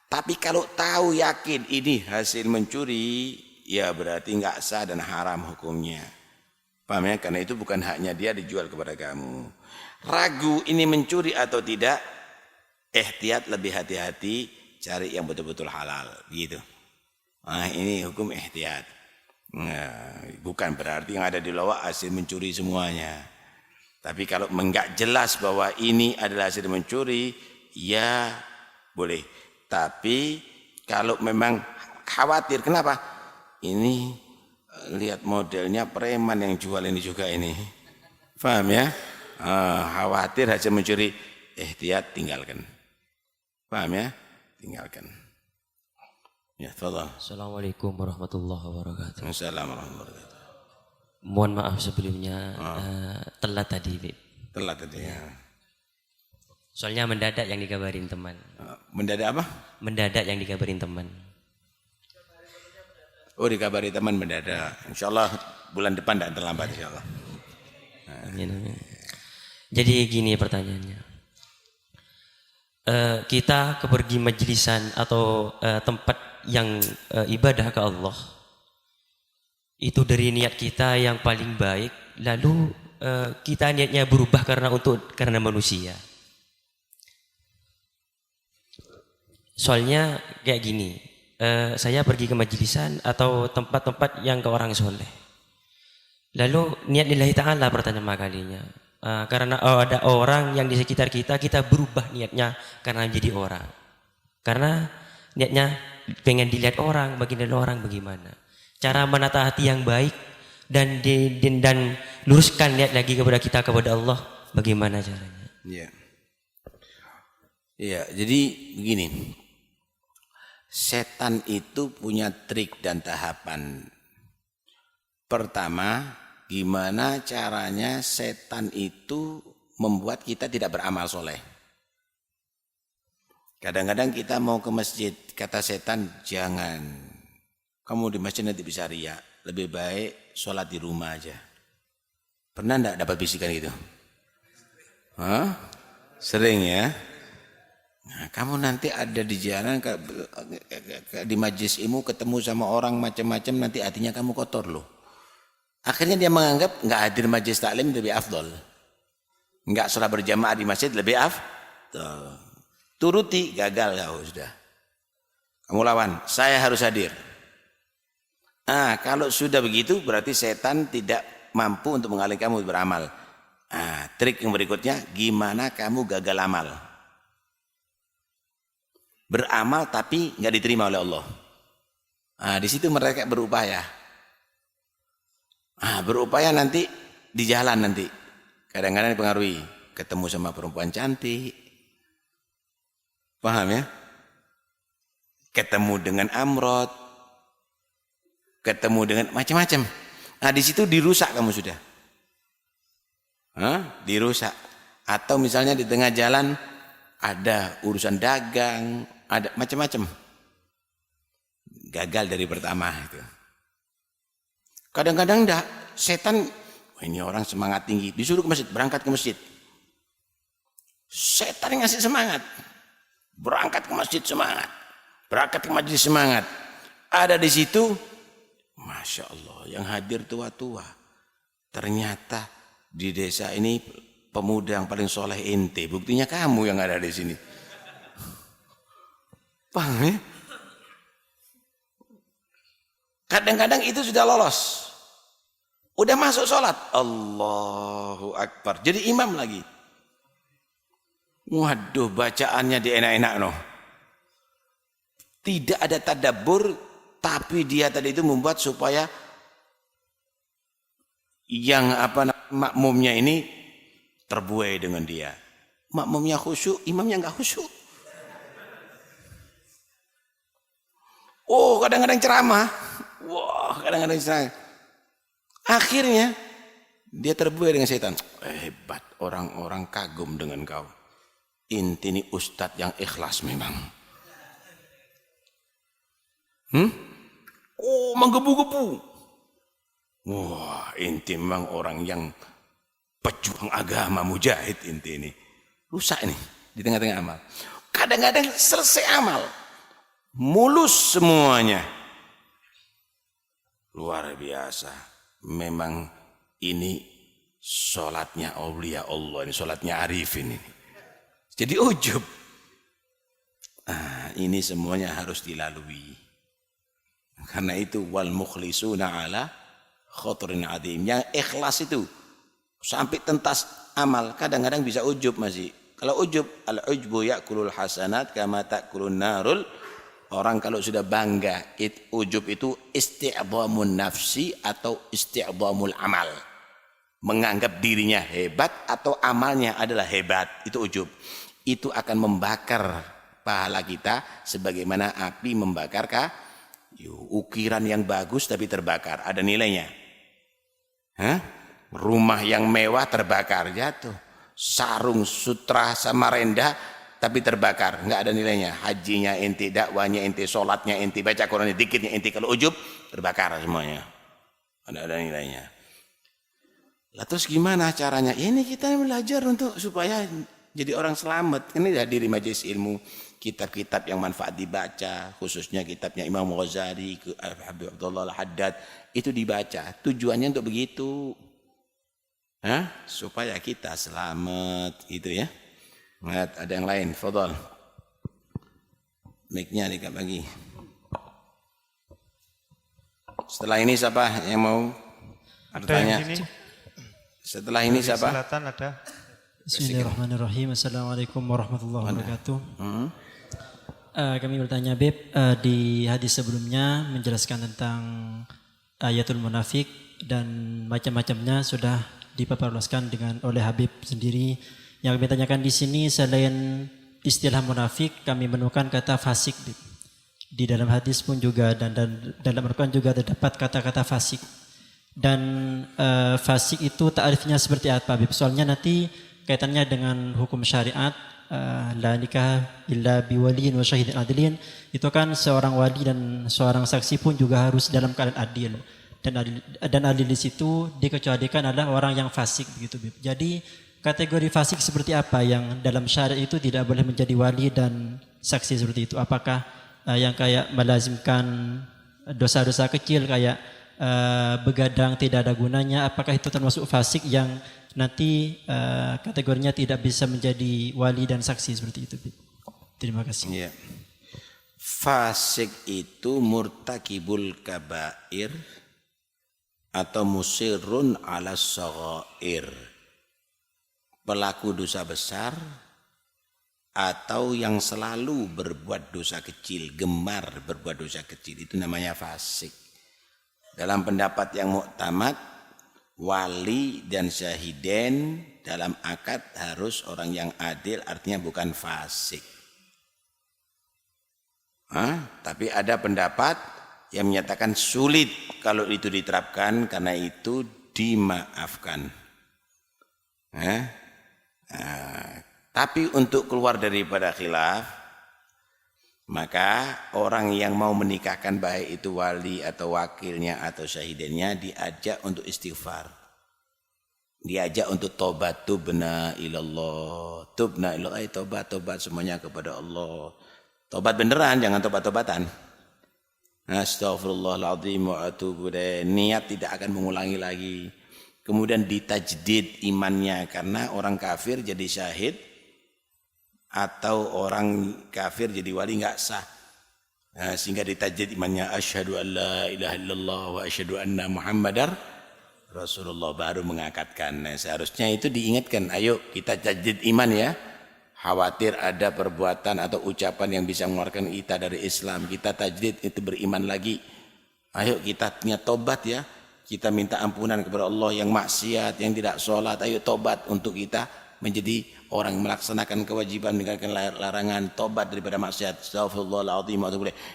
[SPEAKER 1] Tapi kalau tahu yakin ini hasil mencuri, ya berarti enggak sah dan haram hukumnya. Paham ya? Karena itu bukan haknya dia dijual kepada kamu. Ragu ini mencuri atau tidak, ihtiyat lebih hati-hati, cari yang betul-betul halal, gitu. Nah, ini hukum ihtiyat. Nah, bukan berarti yang ada di lawak hasil mencuri semuanya. Tapi kalau enggak jelas bahwa ini adalah hasil mencuri, ya boleh. Tapi kalau memang khawatir, kenapa? Ini lihat modelnya preman yang jual ini juga ini. Paham ya? Khawatir hasil mencuri, ihtiyat tinggalkan. Paham ya? Tinggalkan. Ya, tafadhal.
[SPEAKER 3] Assalamualaikum warahmatullahi wabarakatuh.
[SPEAKER 1] Assalamualaikum warahmatullahi wabarakatuh.
[SPEAKER 3] Mohon maaf sebelumnya telat tadi, Bib.
[SPEAKER 1] Telat tadi ya.
[SPEAKER 3] Soalnya mendadak yang dikabarin teman.
[SPEAKER 1] Mendadak apa?
[SPEAKER 3] Mendadak yang dikabarin teman.
[SPEAKER 1] Oh, dikabari teman mendadak. Insyaallah bulan depan tidak terlambat insyaallah.
[SPEAKER 3] Jadi gini pertanyaannya. Kita pergi majlisan atau tempat yang ibadah ke Allah, itu dari niat kita yang paling baik, lalu kita niatnya berubah karena manusia. Soalnya kayak gini, saya pergi ke majlisan atau tempat-tempat yang ke orang soleh, lalu niat lillahi ta'ala pertama kalinya, Karena ada orang yang di sekitar kita, kita berubah niatnya karena menjadi orang. Karena niatnya pengen dilihat orang, bagaimana. Cara menata hati yang baik dan luruskan niat lagi kepada Allah, bagaimana caranya?
[SPEAKER 1] Iya. Iya, jadi begini. Setan itu punya trik dan tahapan. Pertama, gimana caranya setan itu membuat kita tidak beramal soleh. Kadang-kadang kita mau ke masjid, kata setan, jangan. Kamu di masjid nanti bisa riya. Lebih baik sholat di rumah aja. Pernah enggak dapat bisikan gitu? Hah? Sering ya? Nah, kamu nanti ada di jalan di majlis ilmu ketemu sama orang macam-macam, nanti hatinya kamu kotor loh. Akhirnya dia menganggap enggak hadir majlis taklim lebih afdol. Enggak sholat berjamaah di masjid lebih afdol. Turuti, gagal kau sudah. Kamu lawan, saya harus hadir. Kalau sudah begitu berarti setan tidak mampu untuk mengalihkan kamu beramal. Trik yang berikutnya, gimana kamu gagal amal? Beramal tapi nggak diterima oleh Allah. Di situ mereka berupaya. Berupaya nanti di jalan nanti. Kadang-kadang dipengaruhi. Ketemu sama perempuan cantik. Paham ya? Ketemu dengan amrod. Ketemu dengan macam-macam. Di situ dirusak kamu sudah. Dirusak. Atau misalnya di tengah jalan ada urusan dagang, ada macam-macam. Gagal dari pertama itu. Kadang-kadang enggak, setan, ini orang semangat tinggi, disuruh ke masjid, berangkat ke masjid. Setan yang ngasih semangat. Berangkat ke masjid semangat. Berangkat ke masjid semangat. Ada di situ, Masya Allah, yang hadir tua-tua. Ternyata di desa ini pemuda yang paling soleh ente. Buktinya kamu yang ada di sini. Paham ya? Kadang-kadang itu sudah lolos. Udah masuk sholat. Allahu Akbar. Jadi imam lagi. Waduh, bacaannya dienak-enak no. Tidak ada tadabbur, tapi dia tadi itu membuat supaya yang makmumnya ini terbuai dengan dia. Makmumnya khusyuk, imamnya enggak khusyuk. Kadang-kadang ceramah. Kadang-kadang ceramah. Akhirnya dia terbuai dengan setan. Hebat, orang-orang kagum dengan kau. Inti ini ustadz yang ikhlas memang. Menggebu-gebu. Inti memang orang yang pejuang agama, mujahid inti ini. Rusak ini di tengah-tengah amal. Kadang-kadang selesai amal, mulus semuanya. Luar biasa. Memang ini sholatnya awliya Allah, ini sholatnya arifin ini. Jadi ujub. Ini semuanya harus dilalui. Karena itu wal mukhlisuna ala khotrin adim. Yang ikhlas itu sampai tentas amal, kadang-kadang bisa ujub masih. Kalau ujub, al-ujbu ya'kulul hasanat kama ta'kulun narul. Orang kalau sudah bangga, ujub itu isti'dhamun nafsi atau isti'dhamul amal. Menganggap dirinya hebat atau amalnya adalah hebat, itu ujub. Itu akan membakar pahala kita sebagaimana api membakar kayu. Ukiran yang bagus tapi terbakar, ada nilainya. Rumah yang mewah terbakar, jatuh. Sarung sutra Samarinda tapi terbakar, enggak ada nilainya. Hajinya ente, dakwanya ente, sholatnya ente, baca Quran dikitnya ente. Kalau ujub terbakar semuanya, ada nilainya. Lah terus gimana caranya? Ini kita belajar untuk supaya jadi orang selamat. Ini hadir di majelis ilmu, kitab-kitab yang manfaat dibaca, khususnya kitabnya Imam Ghazali, Habib Abdullah Al-Haddad, itu dibaca. Tujuannya untuk begitu. Supaya kita selamat, gitu ya. Lihat, ada yang lain, fadhal. Mic-nya dikit lagi. Setelah ini siapa yang mau bertanya? Setelah ini siapa?
[SPEAKER 4] Selatan ada.
[SPEAKER 5] Bismillahirrahmanirrahim. Assalamualaikum warahmatullahi wabarakatuh. Kami bertanya Beb, di hadis sebelumnya menjelaskan tentang ayatul munafik dan macam-macamnya sudah dipaparluaskan dengan oleh Habib sendiri. Yang kami tanyakan di sini selain istilah munafik kami menemukan kata fasik Beb. Di dalam hadis pun juga dan dalam Al-Quran juga terdapat kata-kata fasik. Dan fasik itu ta'rifnya seperti apa Beb? Soalnya nanti kaitannya dengan hukum syariat, la nikah illa biwaliyin wa syahidin adilin, itu kan seorang wali dan seorang saksi pun juga harus dalam keadaan adil, dan adil di situ dikecualikan adalah orang yang fasik begitu Bib. Jadi kategori fasik seperti apa yang dalam syariat itu tidak boleh menjadi wali dan saksi seperti itu? Apakah yang kayak melazimkan dosa-dosa kecil kayak begadang tidak ada gunanya, apakah itu termasuk fasik yang nanti kategorinya tidak bisa menjadi wali dan saksi seperti itu? Terima kasih.
[SPEAKER 1] Ya. Fasik itu murtakibul kabair atau musirun ala shaghair, pelaku dosa besar atau yang selalu berbuat dosa kecil, gemar berbuat dosa kecil, itu namanya fasik. Dalam pendapat yang muktamad, wali dan syahiden dalam akad harus orang yang adil, artinya bukan fasik. Tapi ada pendapat yang menyatakan sulit kalau itu diterapkan karena itu dimaafkan. Tapi untuk keluar daripada khilaf, maka orang yang mau menikahkan baik itu wali atau wakilnya atau syahidennya diajak untuk istighfar. Diajak untuk tobat, tubna ilallah. Tubna ilallah, tobat semuanya kepada Allah. Tobat beneran, jangan tobat-tobatan. Astaghfirullahaladzim wa atubu ilaih. Niat tidak akan mengulangi lagi. Kemudian ditajdid imannya, karena orang kafir jadi syahid atau orang kafir jadi wali enggak sah. Sehingga ditajdid imannya, asyhadu an la ilaha illallah wa asyhadu anna muhammadar Rasulullah, baru mengakatkan. Seharusnya itu diingatkan, ayo kita tajdid iman ya. Khawatir ada perbuatan atau ucapan yang bisa mengeluarkan kita dari Islam, kita tajdid itu beriman lagi. Ayo kita niat tobat ya. Kita minta ampunan kepada Allah yang maksiat, yang tidak sholat. Ayo tobat untuk kita menjadi orang yang melaksanakan kewajiban, meninggalkan larangan, tobat daripada maksiat. Astaghfirullahaladzim,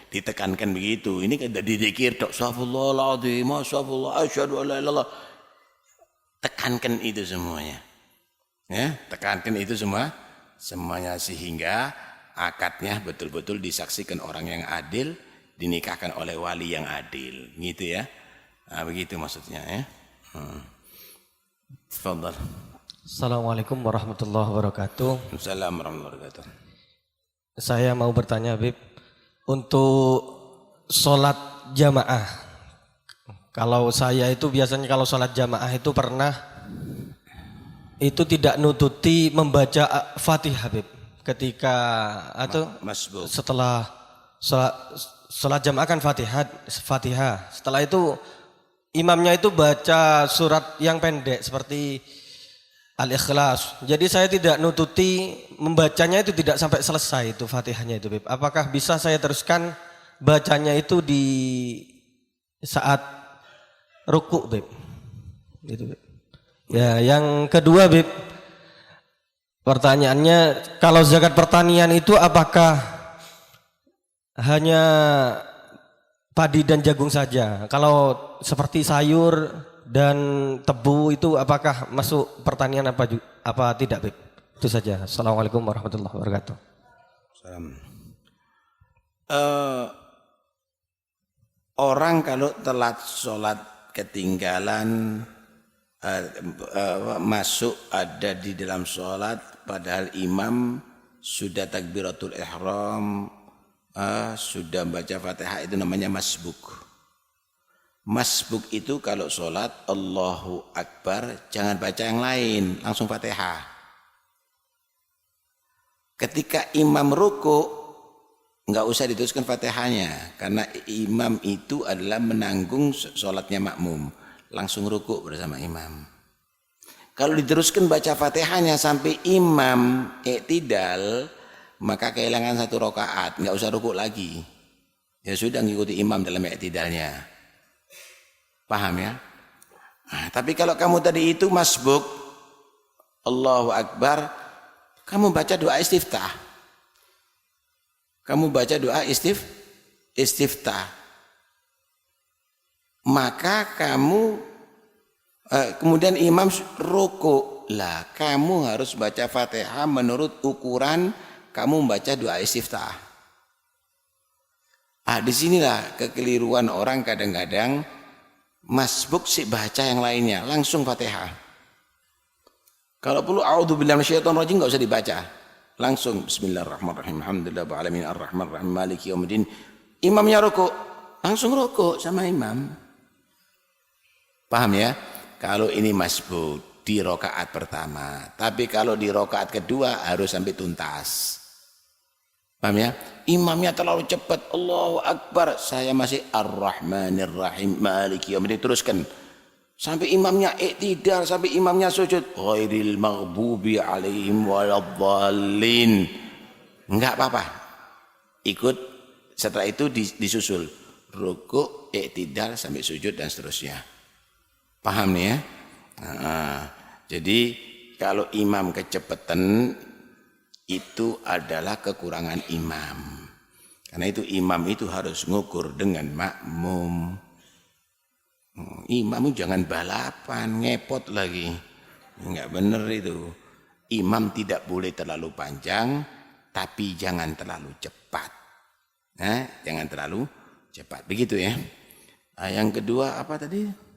[SPEAKER 1] ditekankan begitu. Ini kan dizikir, astaghfirullahaladzim, astaghfirullah, asyhadu an la ilaha illallah. Tekankan itu semuanya. Ya, tekankan itu semuanya sehingga akadnya betul-betul disaksikan orang yang adil, dinikahkan oleh wali yang adil. Gitu ya. Begitu maksudnya ya. Tafadhal.
[SPEAKER 6] Assalamualaikum warahmatullahi wabarakatuh.
[SPEAKER 1] Assalamualaikum warahmatullahi wabarakatuh.
[SPEAKER 6] Saya mau bertanya Habib, untuk sholat jamaah. Kalau saya itu biasanya kalau sholat jamaah itu pernah itu tidak nututi membaca Fatihah Habib. Ketika atau setelah sholat jamaah kan Fatihah. Setelah itu imamnya itu baca surat yang pendek seperti Al-Ikhlas. Jadi saya tidak nututi membacanya itu tidak sampai selesai itu Fatihahnya itu Bib. Apakah bisa saya teruskan bacanya itu di saat ruku Bib? Gitu Bib. Ya, yang kedua Bib, pertanyaannya kalau zakat pertanian itu apakah hanya padi dan jagung saja? Kalau seperti sayur dan tebu itu apakah masuk pertanian apa tidak Bib? Itu saja. Assalamualaikum warahmatullahi wabarakatuh.
[SPEAKER 1] Orang kalau telat sholat ketinggalan masuk ada di dalam sholat padahal imam sudah takbiratul ihram, sudah baca Fatihah, itu namanya masbuk. Masbuk itu kalau sholat Allahu Akbar jangan baca yang lain, langsung Fatihah. Ketika imam ruku enggak usah diteruskan Fatihahnya, karena imam itu adalah menanggung sholatnya makmum, langsung ruku bersama imam. Kalau diteruskan baca Fatihahnya sampai imam i'tidal, maka kehilangan 1 rakaat, enggak usah rukuk lagi. Ya sudah ngikuti imam dalam i'tidalnya. Paham ya? Nah, tapi kalau kamu tadi itu masbuk, Allahu Akbar, kamu baca doa istiftah. Kamu baca doa istiftah. Maka kamu kemudian imam rukuk. Lah, kamu harus baca Fatihah menurut ukuran kamu membaca doa istiftah. Disinilah kekeliruan orang kadang-kadang masbuk sih baca yang lainnya, langsung Fatihah. Kalau perlu a'udzubillahi minasyaitonir rajim enggak usah dibaca. Langsung bismillahirrahmanirrahim. Alhamdulillahil alamin arrahmanirrahim maliki yaumiddin. Imamnya rukuk, langsung rukuk sama imam. Paham ya? Kalau ini masbuk di rakaat pertama, tapi kalau di rakaat kedua harus sampai tuntas. Paham ya? Imamnya terlalu cepat, Allahu Akbar, saya masih Ar-Rahmanir Rahim Maliki Yaumiddin, teruskan sampai imamnya i'tidal, sampai imamnya sujud, ghairil maghdubi alaihim waladdallin. Enggak apa-apa. Ikut, setelah itu disusul rukuk, i'tidal sampai sujud dan seterusnya. Paham nih ya? Nah, jadi kalau imam kecepatan itu adalah kekurangan imam. Karena itu imam itu harus ngukur dengan makmum. Imam jangan balapan, ngepot lagi. Enggak benar itu. Imam tidak boleh terlalu panjang, tapi jangan terlalu cepat. Nah, jangan terlalu cepat. Begitu ya. Nah, yang kedua apa tadi?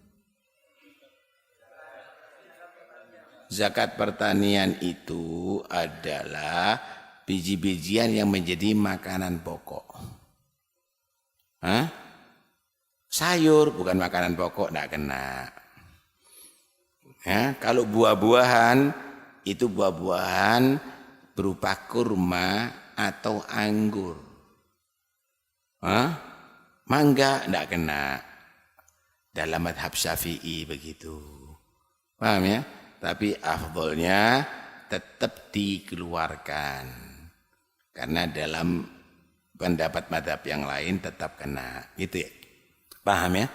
[SPEAKER 1] Zakat pertanian itu adalah biji-bijian yang menjadi makanan pokok. Sayur bukan makanan pokok, tidak kena. Ya, kalau buah-buahan itu buah-buahan berupa kurma atau anggur. Mangga tidak kena. Dalam madhab Syafi'i begitu. Paham ya? Tapi afdolnya tetap dikeluarkan. Karena dalam pendapat madhab yang lain tetap kena. Gitu ya. Paham ya?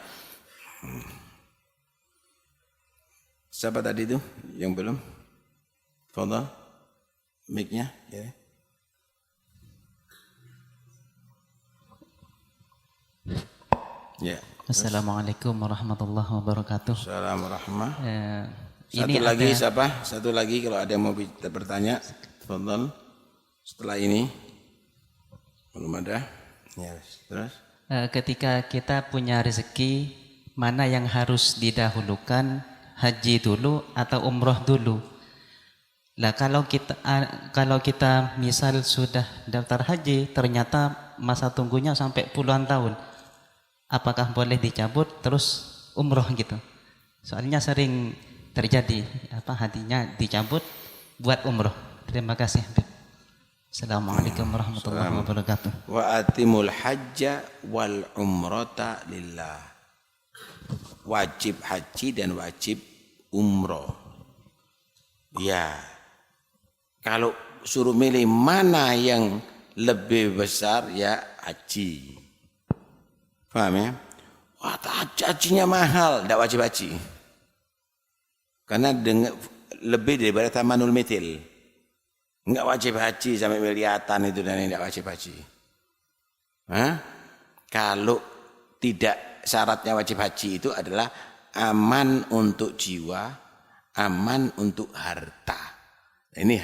[SPEAKER 1] Siapa tadi itu yang belum? Fadhal. Mic-nya ya. Ya.
[SPEAKER 4] Assalamualaikum warahmatullahi wabarakatuh.
[SPEAKER 1] Assalamualaikum. Satu
[SPEAKER 4] Ini
[SPEAKER 1] lagi
[SPEAKER 4] ada...
[SPEAKER 1] siapa? Satu lagi kalau ada yang mau bertanya, Fadhal. Setelah ini belum ada. Ya, terus.
[SPEAKER 4] Ketika kita punya rezeki, mana yang harus didahulukan, haji dulu atau umroh dulu? Lah kalau kita misal sudah daftar haji, ternyata masa tunggunya sampai puluhan tahun, apakah boleh dicabut terus umroh gitu? Soalnya sering terjadi hatinya dicabut buat umroh. Terima kasih. Assalamualaikum warahmatullahi wabarakatuh.
[SPEAKER 1] Wa atimul hajja wal umrata lillah. Wajib haji dan wajib umroh. Ya. Kalau suruh milih mana yang lebih besar, ya haji. Paham ya? Wah, hajinya mahal, tidak wajib haji. Karena lebih daripada tamanul mithil. Enggak wajib haji sampai miliatan itu dan tidak wajib haji. Kalau tidak, syaratnya wajib haji itu adalah aman untuk jiwa, aman untuk harta. Ini